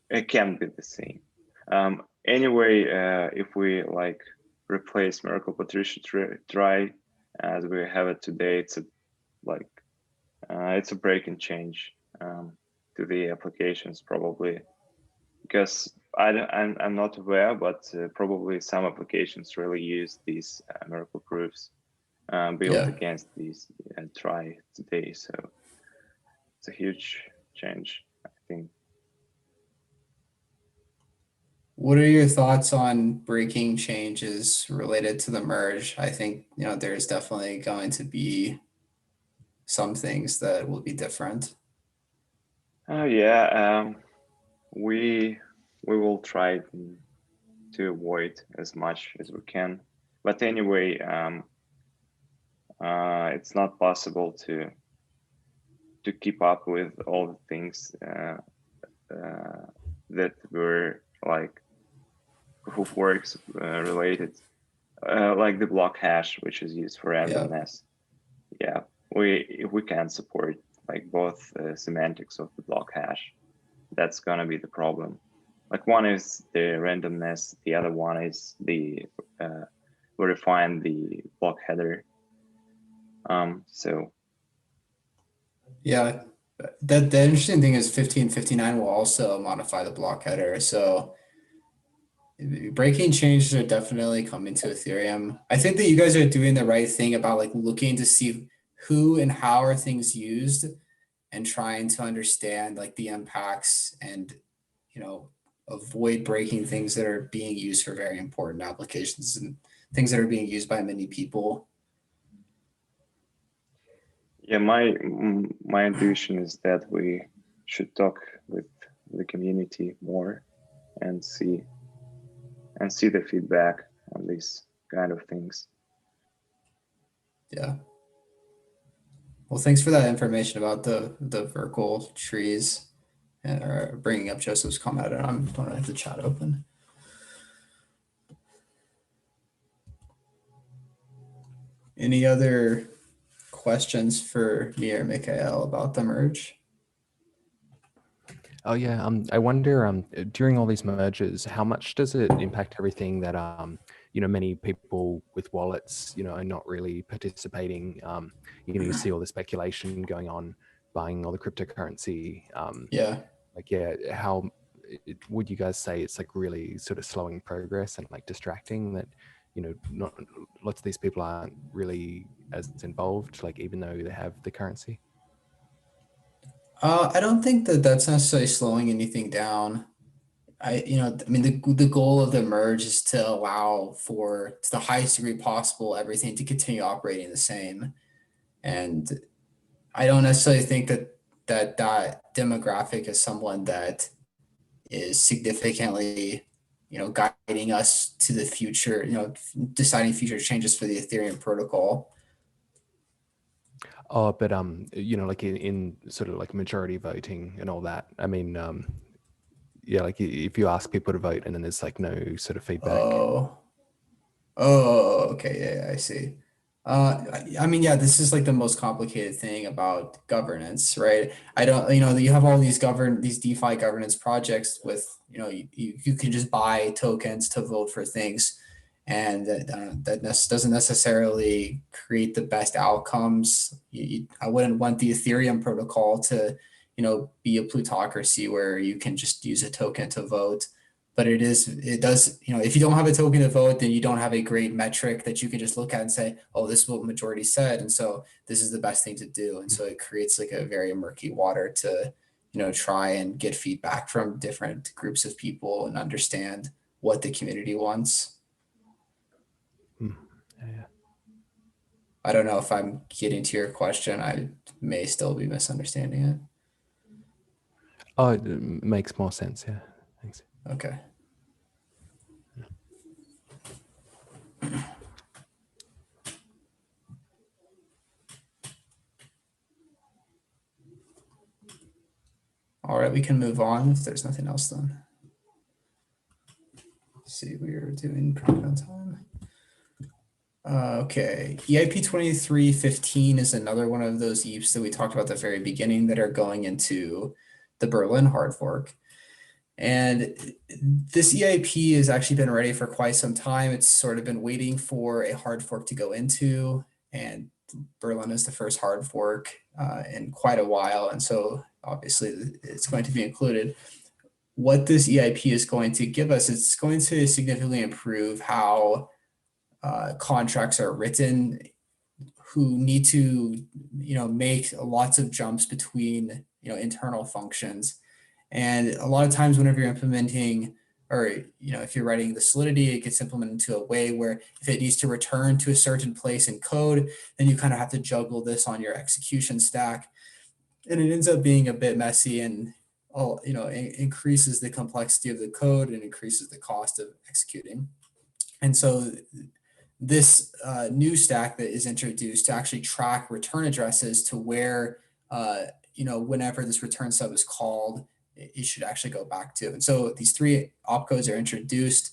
it can be the same. Anyway, if we replace Merkle Patricia trie as we have it today, it's a break and change to the applications probably, because I'm not aware, but probably some applications really use these Merkle proofs built against these trie today. So it's a huge change, I think. What are your thoughts on breaking changes related to the merge? I think, there's definitely going to be some things that will be different. Oh yeah, we will try to avoid as much as we can. But anyway, it's not possible to keep up with all the things that were proof of works related, like the block hash, which is used for randomness. Yeah, we can support both semantics of the block hash. That's gonna be the problem. One is the randomness, the other one is the verifying the block header. So yeah, the interesting thing is 1559 will also modify the block header. So breaking changes are definitely coming to Ethereum. I think that you guys are doing the right thing about looking to see who and how are things used and trying to understand the impacts and, avoid breaking things that are being used for very important applications and things that are being used by many people. Yeah, my intuition is that we should talk with the community more and see the feedback on these kind of things. Yeah. Well, thanks for that information about the vertical trees and bringing up Joseph's comment. And I'm going to have the chat open. Any other questions for me or Mikhail about the merge? Oh yeah, I wonder during all these mergers, how much does it impact everything that many people with wallets are not really participating. You see all the speculation going on, buying all the cryptocurrency. How would you guys say it's really sort of slowing progress and distracting that not lots of these people aren't really as involved, even though they have the currency? I don't think that that's necessarily slowing anything down. The goal of the merge is to allow for, to the highest degree possible, everything to continue operating the same. And I don't necessarily think that demographic is someone that is significantly, guiding us to the future, deciding future changes for the Ethereum protocol. Oh, but in sort of majority voting and all that. I mean, if you ask people to vote and then there's no sort of feedback. Okay, yeah, I see. This is the most complicated thing about governance, right? You have all these DeFi governance projects with, you can just buy tokens to vote for things. and that doesn't necessarily create the best outcomes. I wouldn't want the Ethereum protocol to, be a plutocracy where you can just use a token to vote. But it does, if you don't have a token to vote, then you don't have a great metric that you can just look at and say, oh, this is what majority said, and so this is the best thing to do. And so it creates like a very murky water to, try and get feedback from different groups of people and understand what the community wants. Yeah. I don't know if I'm getting to your question. I may still be misunderstanding it. Oh, it makes more sense. Yeah. Thanks. Okay. All right, we can move on if there's nothing else then. Let's see, we are doing pretty good on time. Okay, EIP 2315 is another one of those EIPs that we talked about at the very beginning that are going into the Berlin hard fork. And this EIP has actually been ready for quite some time. It's sort of been waiting for a hard fork to go into, and Berlin is the first hard fork in quite a while. And so obviously it's going to be included. What this EIP is going to give us, it's going to significantly improve how contracts are written, who need to, make lots of jumps between, internal functions. And a lot of times whenever you're implementing, or, if you're writing the Solidity, it gets implemented into a way where if it needs to return to a certain place in code, then you kind of have to juggle this on your execution stack. And it ends up being a bit messy and, it increases the complexity of the code and increases the cost of executing. And so this new stack that is introduced to actually track return addresses to where, whenever this return sub is called, it should actually go back to. And so these three opcodes are introduced.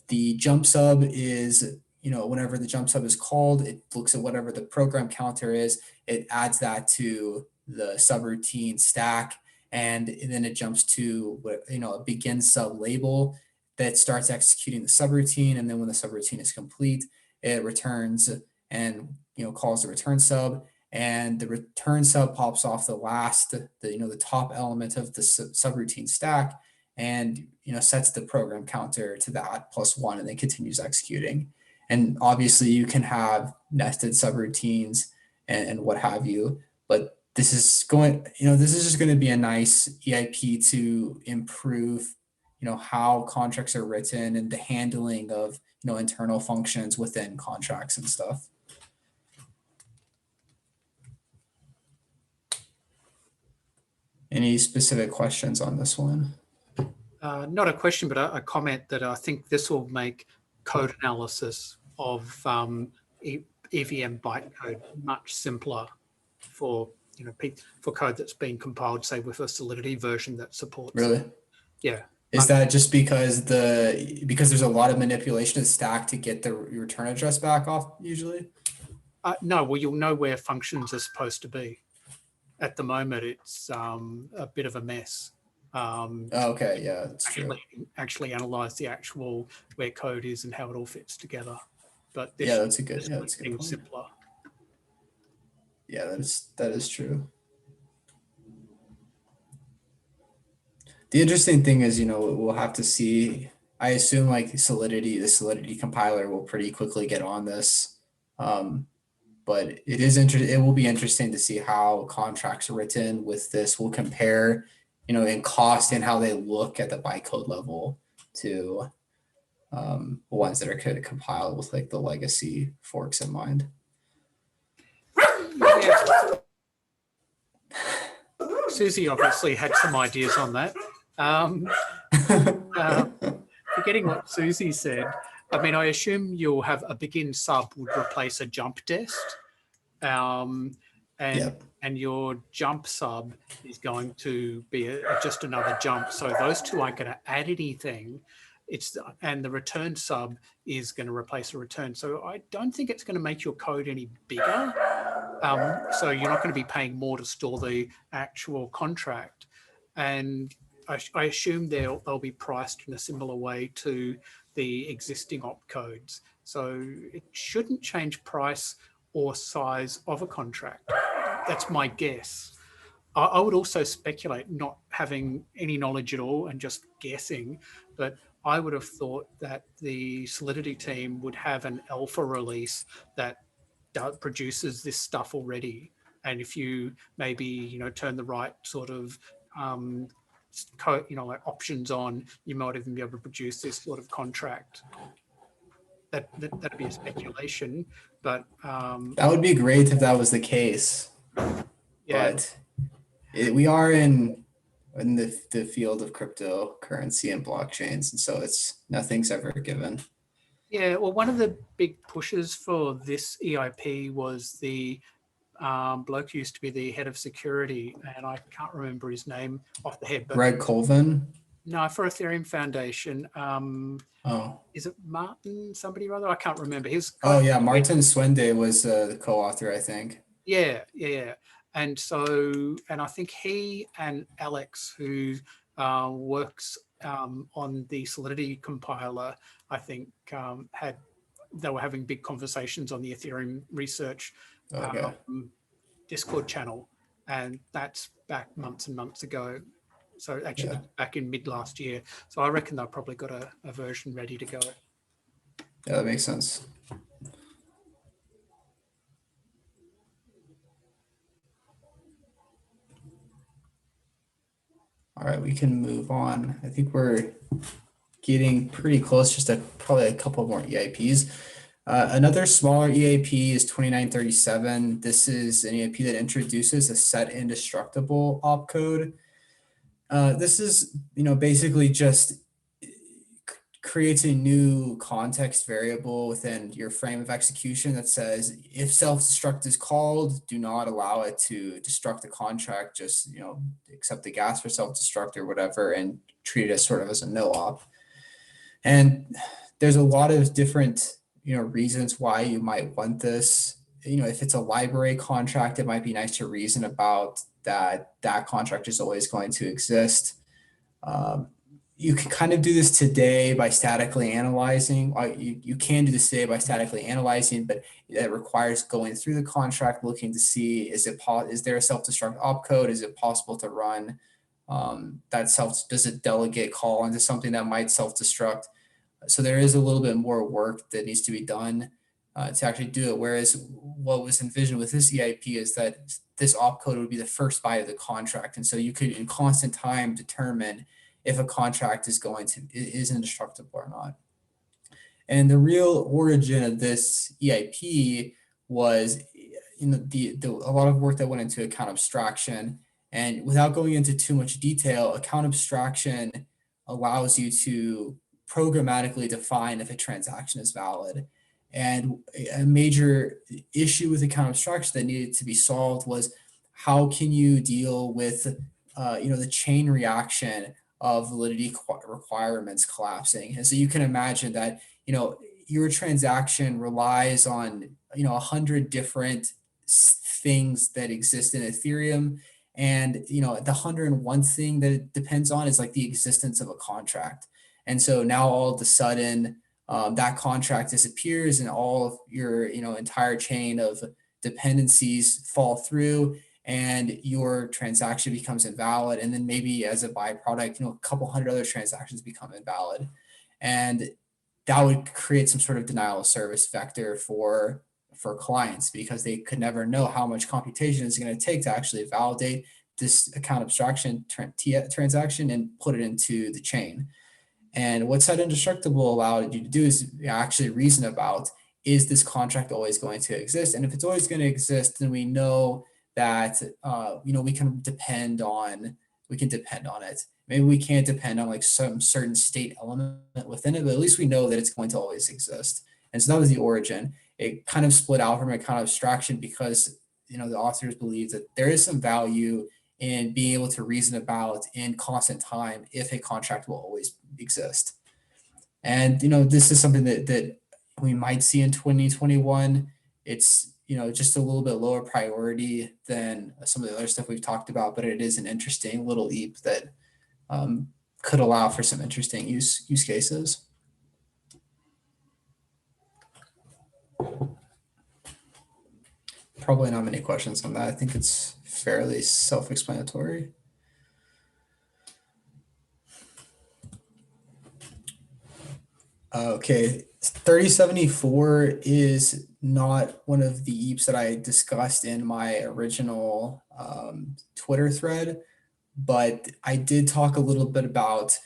The jump sub is, whenever the jump sub is called, it looks at whatever the program counter is, it adds that to the subroutine stack, and then it jumps to, a begin sub label that starts executing the subroutine. And then when the subroutine is complete, it returns and, calls the return sub, and the return sub pops off the last, the top element of the subroutine stack, and, sets the program counter to that +1, and then continues executing. And obviously you can have nested subroutines and what have you, but this is just going to be a nice EIP to improve, how contracts are written and the handling of, internal functions within contracts and stuff. Any specific questions on this one? Not a question, but a comment that I think this will make code analysis of EVM bytecode much simpler for for code that's been compiled, say with a Solidity version that supports. Really? Yeah. Is that just because there's a lot of manipulation of the stack to get the return address back off usually? No, well, you'll know where functions are supposed to be. At the moment, it's a bit of a mess. Okay, yeah, that's true. Actually analyze the actual where code is and how it all fits together. But yeah, that's a good point. Simpler. Yeah, that is true. The interesting thing is, we'll have to see. I assume like the Solidity compiler will pretty quickly get on this. But it will be interesting to see how contracts are written with this will compare, in cost and how they look at the bytecode level to ones that are kind of compiled with like the legacy forks in mind. Yeah. Susie obviously had some ideas on that. Forgetting what Susie said, I mean, I assume you'll have a begin sub would replace a jump dest, and your jump sub is going to be just another jump. So those two aren't going to add anything. And the return sub is going to replace a return. So I don't think it's going to make your code any bigger. So you're not going to be paying more to store the actual contract. And I assume they'll be priced in a similar way to the existing opcodes. So it shouldn't change price or size of a contract. That's my guess. I would also speculate, not having any knowledge at all and just guessing, but I would have thought that the Solidity team would have an alpha release that produces this stuff already. And if you maybe, turn the right sort of, like options on, you might even be able to produce this sort of contract. That'd be a speculation, but That would be great if that was the case. yeah. But we are in the field of cryptocurrency and blockchains, and so nothing's ever given. Yeah, well, one of the big pushes for this EIP was the bloke who used to be the head of security, and I can't remember his name off the head. But Greg Colvin? No, for Ethereum Foundation. Oh. Is it Martin somebody or other? I can't remember. Martin Swende was the co-author, I think. Yeah. And I think he and Alex, who works on the Solidity compiler, I think they were having big conversations on the Ethereum research Discord channel, and that's back months and months ago. So actually back in mid last year. So I reckon they've probably got a version ready to go. Yeah, that makes sense. All right, we can move on. I think we're getting pretty close, just probably a couple more EIPs. Another smaller EIP is 2937. This is an EIP that introduces a set indestructible opcode. This is, basically just creates a new context variable within your frame of execution that says if self-destruct is called, do not allow it to destruct the contract, just accept the gas for self-destruct or whatever and treat it as sort of as a no op. And there's a lot of different reasons why you might want this. If it's a library contract, it might be nice to reason about that contract is always going to exist. You can kind of do this today by statically analyzing. You can do this today by statically analyzing, but it requires going through the contract, looking to see, is there a self-destruct opcode? Is it possible to run does it delegate call into something that might self-destruct? So there is a little bit more work that needs to be done to actually do it. Whereas what was envisioned with this EIP is that this opcode would be the first byte of the contract. And so you could in constant time determine if a contract is indestructible or not. And the real origin of this EIP was a lot of work that went into account abstraction. And without going into too much detail, account abstraction allows you to programmatically define if a transaction is valid. And a major issue with account abstraction that needed to be solved was how can you deal with the chain reaction of validity requirements collapsing. And so you can imagine that your transaction relies on 100 different things that exist in Ethereum, and the 101 thing that it depends on is like the existence of a contract. And so now all of a sudden that contract disappears and all of your entire chain of dependencies fall through and your transaction becomes invalid. And then maybe as a byproduct, a couple hundred other transactions become invalid. And that would create some sort of denial of service vector for clients, because they could never know how much computation it's going to take to actually validate this account abstraction transaction and put it into the chain. And what set indestructible allowed you to do is actually reason about, is this contract always going to exist? And if it's always going to exist, then we know that we can depend on it. Maybe we can't depend on like some certain state element within it, but at least we know that it's going to always exist. And so that was the origin. It kind of split out from account abstraction because the authors believe that there is some value in being able to reason about in constant time if a contract will always exist. And this is something that we might see in 2021. It's just a little bit lower priority than some of the other stuff we've talked about, but it is an interesting little leap that could allow for some interesting use cases. probably not many questions on that. I think it's fairly self-explanatory. Okay, 3074 is not one of the EIPs that I discussed in my original Twitter thread, but I did talk a little bit about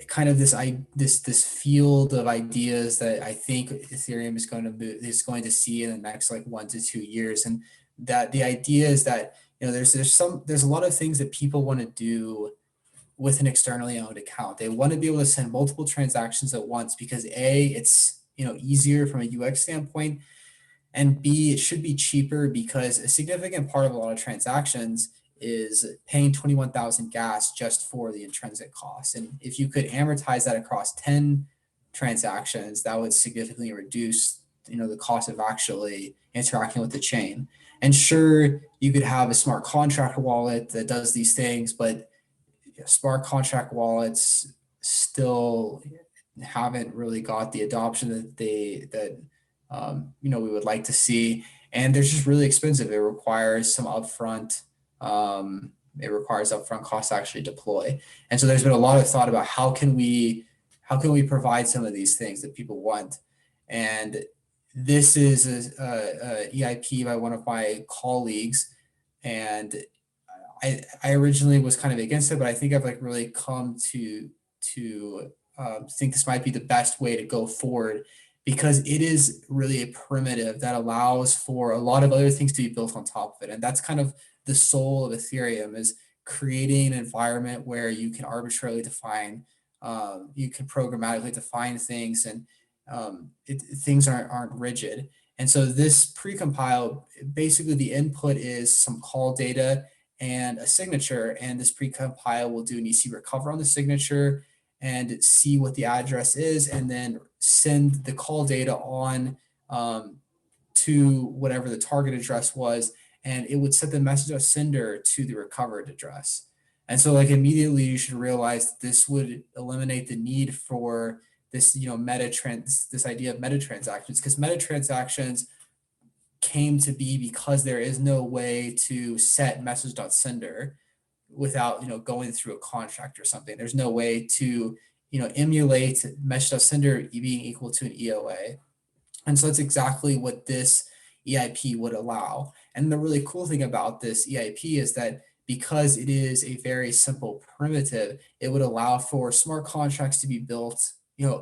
kind of this field of ideas that I think Ethereum is going to see in the next like 1 to 2 years, and that the idea is that there's a lot of things that people want to do with an externally owned account. They want to be able to send multiple transactions at once because A, it's easier from a UX standpoint, and B, it should be cheaper because a significant part of a lot of transactions is paying 21,000 gas just for the intrinsic cost. And if you could amortize that across 10 transactions, that would significantly reduce the cost of actually interacting with the chain. And sure, you could have a smart contract wallet that does these things, but smart contract wallets still haven't really got the adoption that we would like to see, and they're just really expensive. It requires some upfront costs to actually deploy. And so there's been a lot of thought about how can we provide some of these things that people want. And this is a EIP by one of my colleagues, and I originally was kind of against it, but I think I've like really come to think this might be the best way to go forward, because it is really a primitive that allows for a lot of other things to be built on top of it. And that's kind of the soul of Ethereum, is creating an environment where you can arbitrarily define, you can programmatically define things, and things aren't rigid. And so this precompile, basically the input is some call data and a signature, and this precompile will do an EC recover on the signature and see what the address is, and then send the call data on to whatever the target address was, and it would set the message of sender to the recovered address. And so like immediately you should realize this would eliminate the need for this, this idea of meta transactions, because meta transactions came to be because there is no way to set message.sender without going through a contract or something. There's no way to emulate message.sender being equal to an EOA. And so that's exactly what this EIP would allow. And the really cool thing about this EIP is that because it is a very simple primitive, it would allow for smart contracts to be built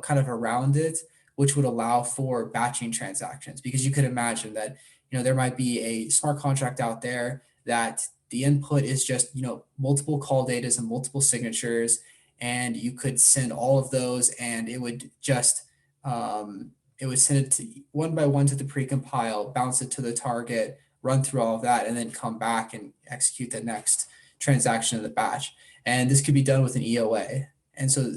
kind of around it, which would allow for batching transactions. Because you could imagine that there might be a smart contract out there that the input is just multiple call datas and multiple signatures, and you could send all of those, and it would just it would send it to one by one to the precompile, bounce it to the target, run through all of that, and then come back and execute the next transaction in the batch. And this could be done with an EOA. And so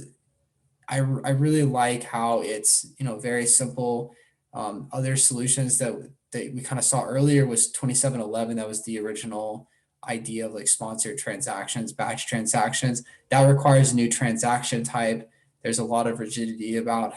I really like how it's very simple. Other solutions that we kind of saw earlier was 2711. That was the original idea of like sponsored transactions, batch transactions. That requires a new transaction type. There's a lot of rigidity about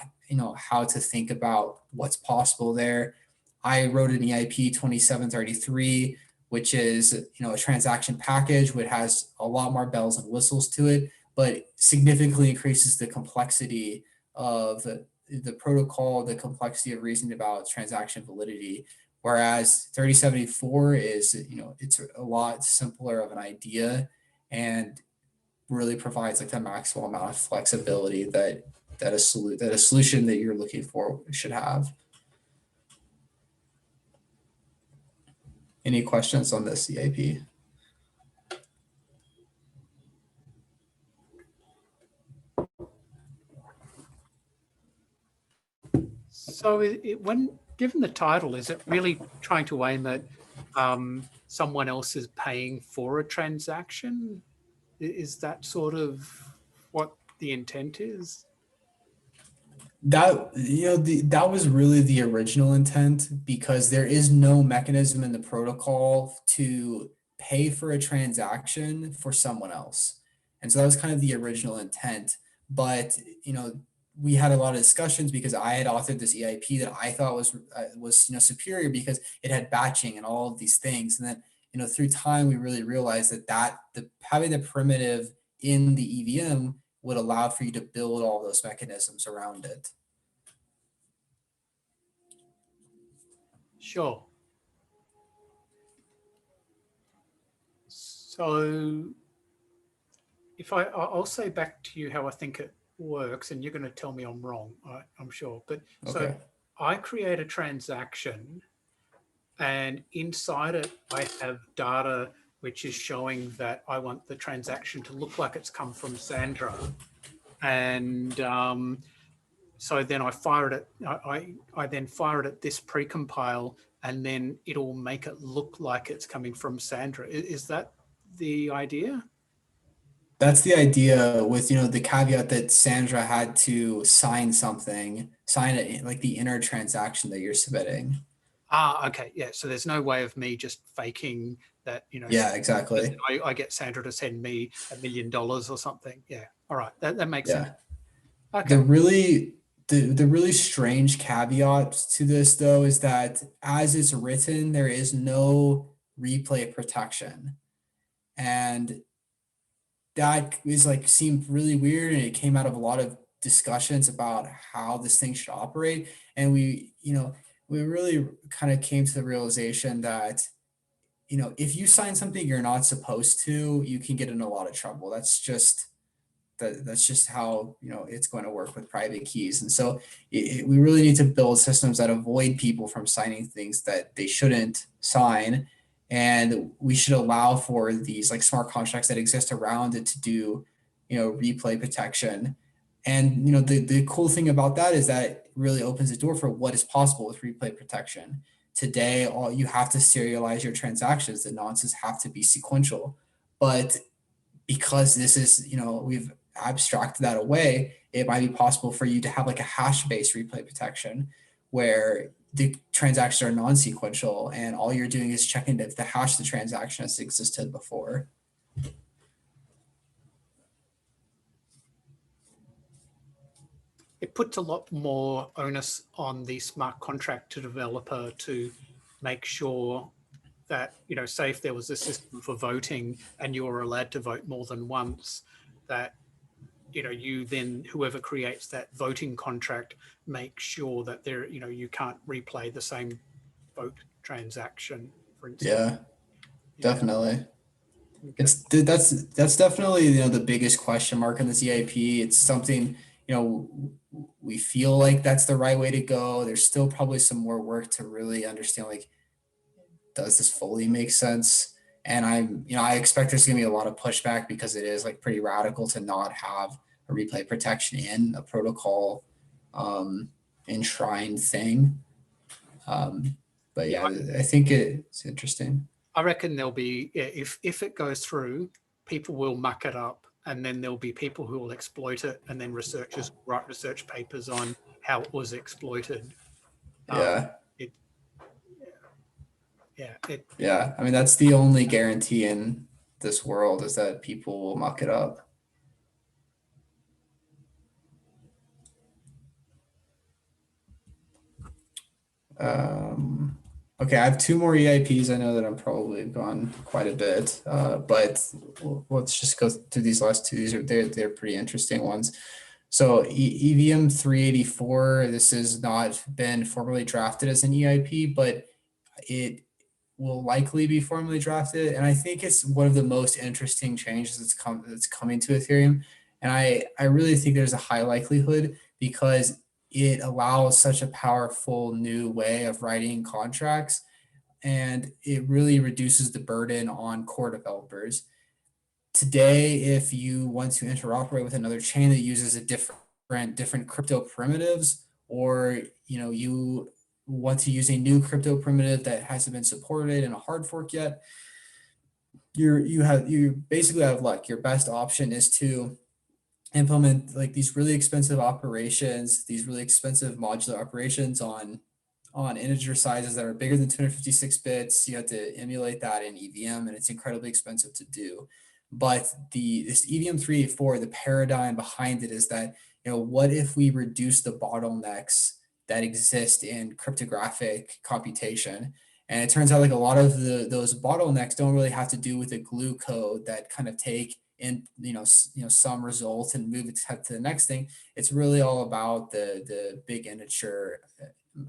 how to think about what's possible there. I wrote an EIP 2733, which is a transaction package which has a lot more bells and whistles to it, but significantly increases the complexity of the protocol, the complexity of reasoning about transaction validity. Whereas 3074 is, it's a lot simpler of an idea and really provides like the maximal amount of flexibility that a solution that you're looking for should have. Any questions on this EIP? So when given the title, is it really trying to aim at someone else is paying for a transaction? Is that sort of what the intent is? That that was really the original intent, because there is no mechanism in the protocol to pay for a transaction for someone else. And so that was kind of the original intent. But we had a lot of discussions because I had authored this EIP that I thought was superior because it had batching and all of these things. And then through time we really realized that having the primitive in the EVM would allow for you to build all those mechanisms around it. Sure. So if I'll say back to you how I think it works, and you're going to tell me I'm wrong, I'm sure. But so Okay. I create a transaction, and inside it, I have data which is showing that I want the transaction to look like it's come from Sandra. And so then I fire it at, I then fire it at this precompile, and then it'll make it look like it's coming from Sandra. Is that the idea? That's the idea, with the caveat that Sandra had to sign it, like the inner transaction that you're submitting. Okay, yeah. So there's no way of me just faking that, Yeah, exactly. I get Sandra to send me $1 million or something. Yeah. All right. That makes Yeah. sense. Okay. The really strange caveat to this, though, is that as it's written, there is no replay protection. And that is seemed really weird, and it came out of a lot of discussions about how this thing should operate. And we really kind of came to the realization that if you sign something you're not supposed to, you can get in a lot of trouble. That's just how it's going to work with private keys. And so we really need to build systems that avoid people from signing things that they shouldn't sign, and we should allow for these smart contracts that exist around it to do replay protection. And the cool thing about that is that it really opens the door for what is possible with replay protection. Today, all you have to serialize your transactions. The nonces have to be sequential, but because this is we've abstracted that away, it might be possible for you to have a hash-based replay protection where the transactions are non-sequential, and all you're doing is checking if the hash of the transaction has existed before. It puts a lot more onus on the smart contract developer to make sure that, say if there was a system for voting and you were allowed to vote more than once, that you then, whoever creates that voting contract, make sure that there, you can't replay the same vote transaction, for instance. Yeah, definitely. Okay. That's definitely the biggest question mark in this EIP. It's something we feel like that's the right way to go. There's still probably some more work to really understand, does this fully make sense? And I expect there's gonna be a lot of pushback because it is pretty radical to not have a replay protection in a protocol enshrined thing. But yeah, I think it's interesting. I reckon there'll be, if it goes through, people will muck it up, and then there'll be people who will exploit it, and then researchers write research papers on how it was exploited. Yeah. Yeah. I mean, that's the only guarantee in this world, is that people will muck it up. Okay, I have 2 more EIPs. I know that I'm probably gone quite a bit, but let's just go through these last 2. They're pretty interesting ones. So EVM 384, this has not been formally drafted as an EIP, but it will likely be formally drafted. And I think it's one of the most interesting changes that's coming to Ethereum. And I really think there's a high likelihood, because it allows such a powerful new way of writing contracts, and it really reduces the burden on core developers. Today, if you want to interoperate with another chain that uses a different crypto primitives, or you want to use a new crypto primitive that hasn't been supported in a hard fork yet, you basically have luck. Your best option is to implement these really expensive operations, these really expensive modular operations on integer sizes that are bigger than 256 bits. You have to emulate that in EVM, and it's incredibly expensive to do. But this EVM 384, the paradigm behind it is that what if we reduce the bottlenecks that exist in cryptographic computation? And it turns out like a lot of those bottlenecks don't really have to do with the glue code that kind of take in, some result and move it to the next thing. It's really all about the big integer,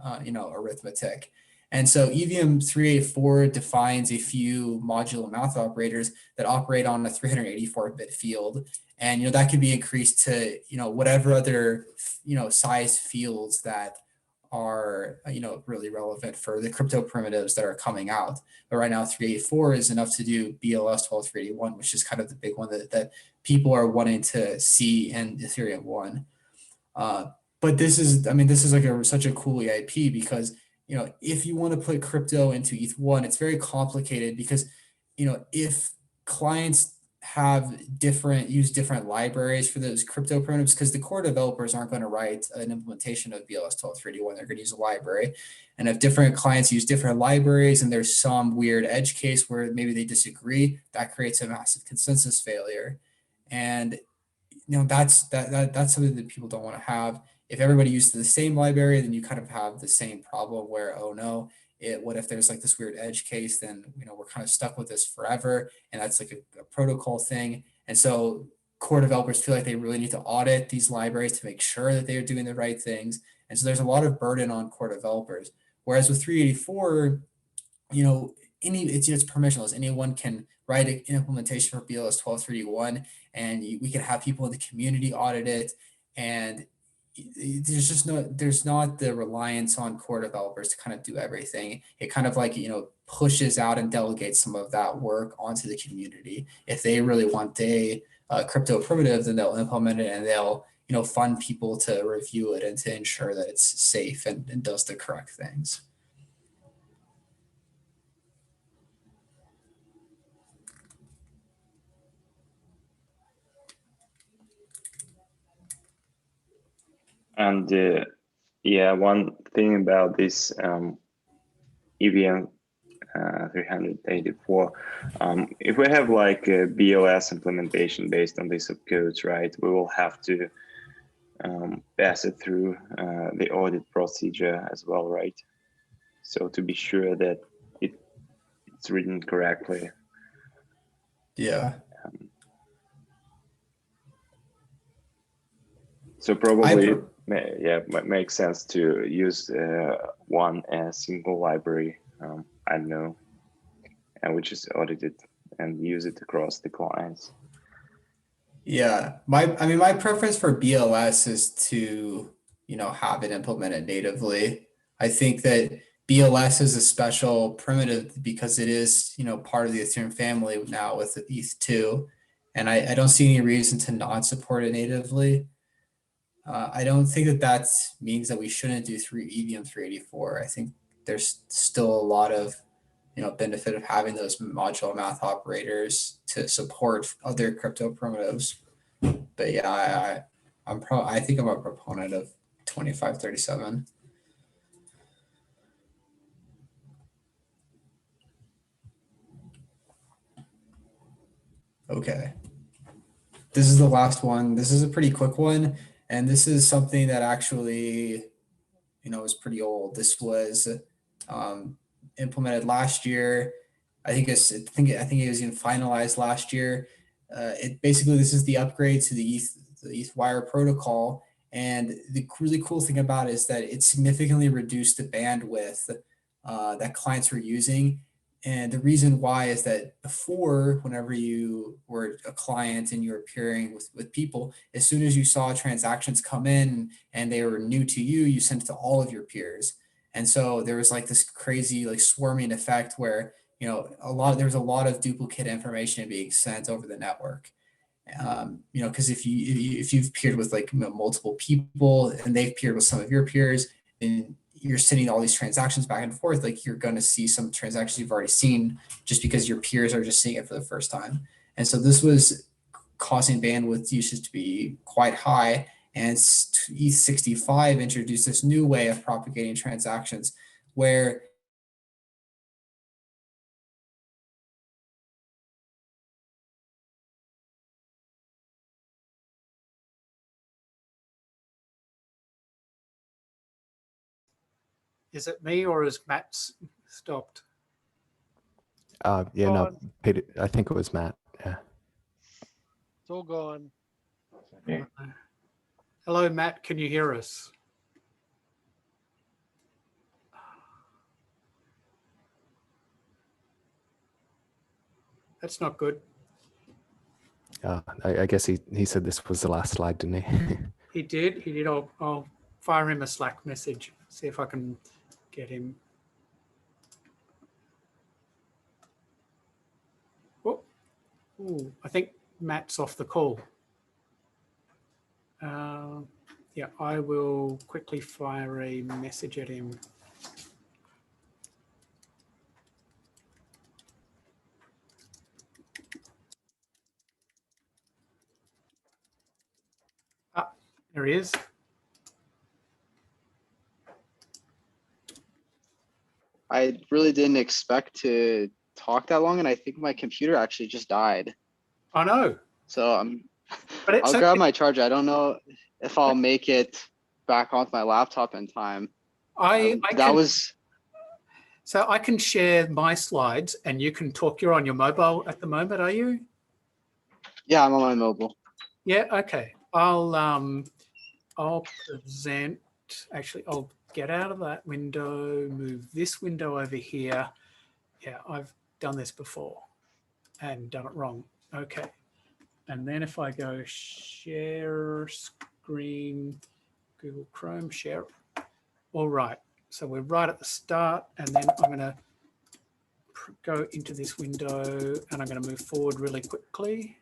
arithmetic. And so EVM 384 defines a few modular math operators that operate on a 384-bit field. And, that could be increased to, whatever other, size fields that are, really relevant for the crypto primitives that are coming out. But right now, 384 is enough to do BLS 12381, which is kind of the big one that people are wanting to see in Ethereum 1. But this is like such a cool EIP because, if you want to put crypto into ETH1, it's very complicated because, if clients use different libraries for those crypto primitives, because the core developers aren't going to write an implementation of BLS 12381, they're going to use a library. And if different clients use different libraries and there's some weird edge case where maybe they disagree, that creates a massive consensus failure. And that's something that people don't want to have. If everybody uses the same library, then you kind of have the same problem where, oh no, what if there's like this weird edge case, then we're kind of stuck with this forever. And that's like a protocol thing. And so core developers feel like they really need to audit these libraries to make sure that they're doing the right things. And so there's a lot of burden on core developers. Whereas with 384, it's permissionless. Anyone can write an implementation for BLS 1231, and we can have people in the community audit it. And there's not the reliance on core developers to kind of do everything. It kind of like, pushes out and delegates some of that work onto the community. If they really want a crypto primitive, then they'll implement it and they'll, fund people to review it and to ensure that it's safe and does the correct things. And one thing about this EVM 384, if we have like a BLS implementation based on these subcodes, right, we will have to pass it through the audit procedure as well, right? So to be sure that it's written correctly. Yeah. So probably, it makes sense to use one single library, I don't know, which is audited and use it across the clients. Yeah, my preference for BLS is to, have it implemented natively. I think that BLS is a special primitive because it is, part of the Ethereum family now with ETH2, and I don't see any reason to not support it natively. I don't think that means that we shouldn't do EVM 384. I think there's still a lot of benefit of having those modular math operators to support other crypto primitives. But yeah, I think I'm a proponent of 2537. Okay. This is the last one. This is a pretty quick one. And this is something that actually, is pretty old. This was implemented last year. I think it was even finalized last year. This is the upgrade to the ETH Wire protocol. And the really cool thing about it is that it significantly reduced the bandwidth that clients were using. And the reason why is that before, whenever you were a client and you were peering with people, as soon as you saw transactions come in and they were new to you, you sent it to all of your peers. And so there was like this crazy like swarming effect where, there was a lot of duplicate information being sent over the network. Because if you've peered with like multiple people and they've peered with some of your peers, and you're sending all these transactions back and forth, like you're going to see some transactions you've already seen just because your peers are just seeing it for the first time. And so this was causing bandwidth usage to be quite high. And ETH65 introduced this new way of propagating transactions where Is it me or is Matt's stopped? Yeah, no, Gone. Peter, I think it was Matt. Yeah. It's all gone. Hello, Matt. Can you hear us? That's not good. I guess he said this was the last slide, didn't he? He did. He did. I'll fire him a Slack message. See if I can get him. Oh, ooh, I think Matt's off the call. Yeah, I will quickly fire a message at him. Ah, there he is. I really didn't expect to talk that long, and I think my computer actually just died. I know, So but it's I'll grab okay. my charger. I don't know if I'll make it back onto my laptop in time. So I can share my slides and you can talk. You're on your mobile at the moment, are you? Yeah, I'm on my mobile. Yeah, okay. I'll present. Actually, I'll get out of that window, move this window over here. Yeah, I've done this before and done it wrong. Okay. And then if I go share screen, Google Chrome share. All right. So we're right at the start, and then I'm going to go into this window and I'm going to move forward really quickly.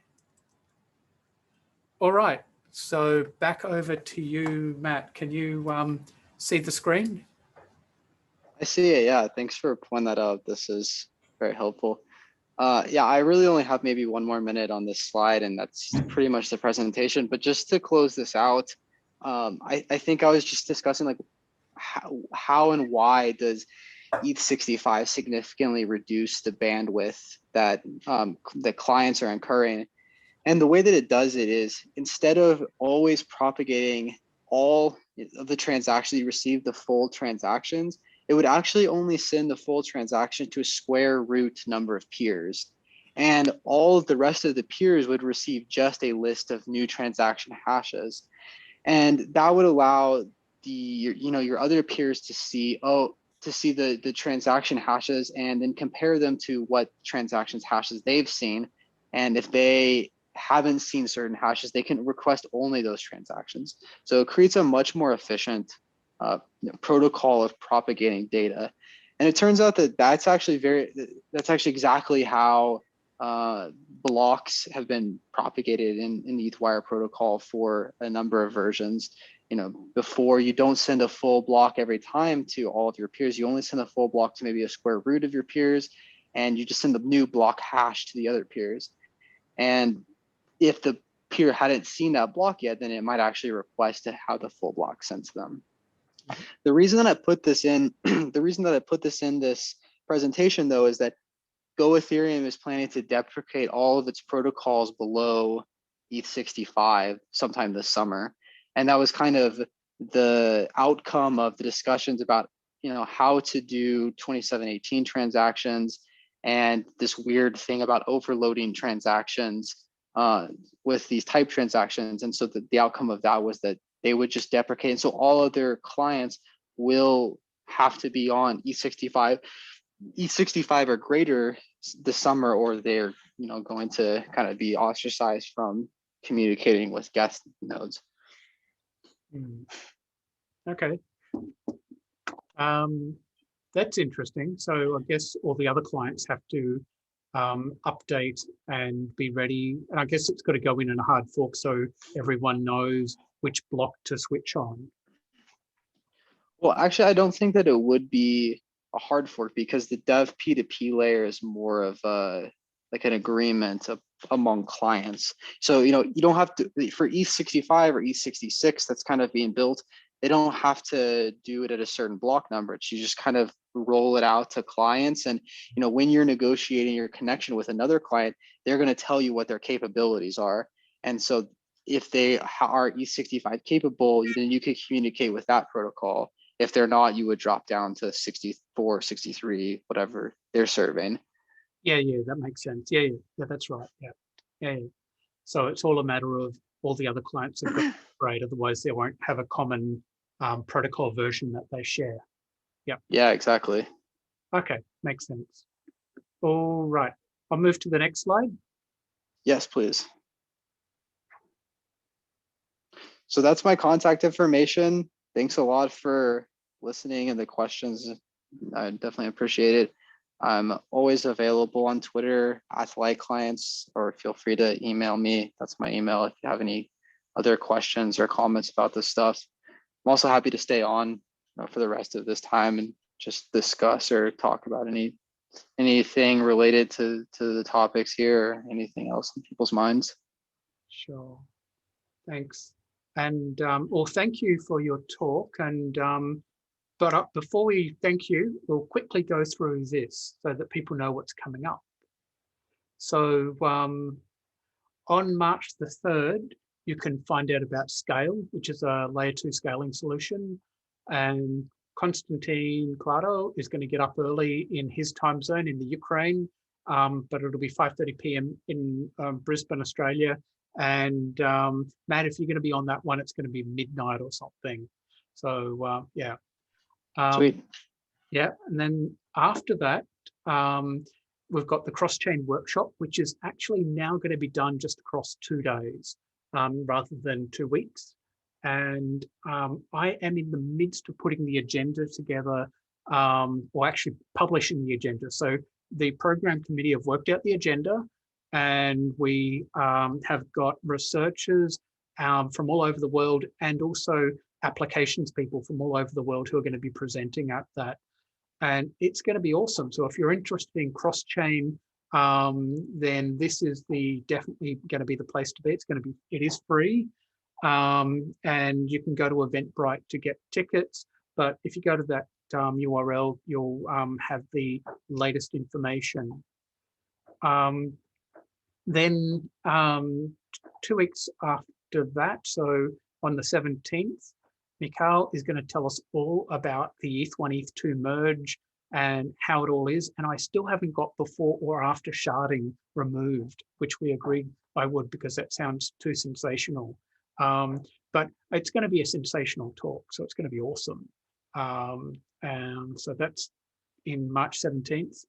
All right. So back over to you, Matt. Can you see the screen? I see it. Yeah, thanks for pointing that out. This is very helpful. Yeah, I really only have maybe one more minute on this slide, and that's pretty much the presentation. But just to close this out, I think I was just discussing like how and why does ETH65 significantly reduce the bandwidth that the clients are incurring. And the way that it does it is, instead of always propagating all of the transactions, you receive the full transactions, it would actually only send the full transaction to a square root number of peers. And all of the rest of the peers would receive just a list of new transaction hashes. And that would allow your other peers to see, the transaction hashes and then compare them to what transactions hashes they've seen. And if they haven't seen certain hashes, they can request only those transactions. So it creates a much more efficient protocol of propagating data. And it turns out that that's actually exactly how blocks have been propagated in the ETHWire protocol for a number of versions. Before, you don't send a full block every time to all of your peers. You only send a full block to maybe a square root of your peers, and you just send the new block hash to the other peers. And if the peer hadn't seen that block yet, then it might actually request to have the full block sent to them. The reason that I put this in, this presentation though, is that Go Ethereum is planning to deprecate all of its protocols below ETH65 sometime this summer. And that was kind of the outcome of the discussions about, how to do 2718 transactions and this weird thing about overloading transactions with these type transactions. And so the outcome of that was that they would just deprecate. And so all of their clients will have to be on ETH65 or greater this summer, or they're going to kind of be ostracized from communicating with guest nodes. Okay. That's interesting. So I guess all the other clients have to update and be ready. And I guess it's got to go in a hard fork so everyone knows which block to switch on. Well, actually, I don't think that it would be a hard fork, because the dev P2P layer is more of like an agreement among clients. So, you don't have to, for ETH65 or ETH66 that's kind of being built, they don't have to do it at a certain block number. You just kind of roll it out to clients. And, when you're negotiating your connection with another client, they're going to tell you what their capabilities are. And so if they are ETH65 capable, then you could communicate with that protocol. If they're not, you would drop down to 64, 63, whatever they're serving. Yeah, that makes sense. Yeah, that's right. Yeah. So it's all a matter of all the other clients have got to upgrade, otherwise they won't have a common protocol version that they share. Yeah, exactly. Okay, makes sense. All right, I'll move to the next slide. Yes, please. So that's my contact information. Thanks a lot for listening and the questions. I definitely appreciate it. I'm always available on Twitter @LikeClients, or feel free to email me. That's my email if you have any other questions or comments about this stuff. I'm also happy to stay on for the rest of this time and just discuss or talk about anything related to the topics here, or anything else in people's minds. Sure, thanks. And well, thank you for your talk. And but before we thank you, we'll quickly go through this so that people know what's coming up. So on March the 3rd, you can find out about Scale, which is a layer 2 scaling solution. And Konstantin Clado is going to get up early in his time zone in the Ukraine, but it'll be 5:30 p.m. in Brisbane, Australia. And Matt, if you're going to be on that one, it's going to be midnight or something. So yeah. Sweet. Yeah, and then after that, we've got the cross-chain workshop, which is actually now going to be done just across 2 days rather than 2 weeks. And I am in the midst of putting the agenda together, or actually publishing the agenda. So the program committee have worked out the agenda, and we have got researchers from all over the world, and also applications people from all over the world who are going to be presenting at that. And it's going to be awesome. So if you're interested in cross-chain, then this is definitely going to be the place to be. It is free, and you can go to Eventbrite to get tickets. But if you go to that URL, you'll have the latest information. Then 2 weeks after that, so on the 17th, Mikhail is going to tell us all about the ETH1, ETH2 merge and how it all is. And I still haven't got before or after sharding removed, which we agreed I would because that sounds too sensational. But it's going to be a sensational talk, so it's going to be awesome. And so that's in March 17th.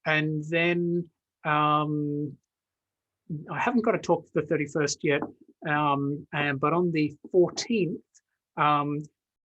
And then I haven't got a talk for the 31st yet, but on the 14th,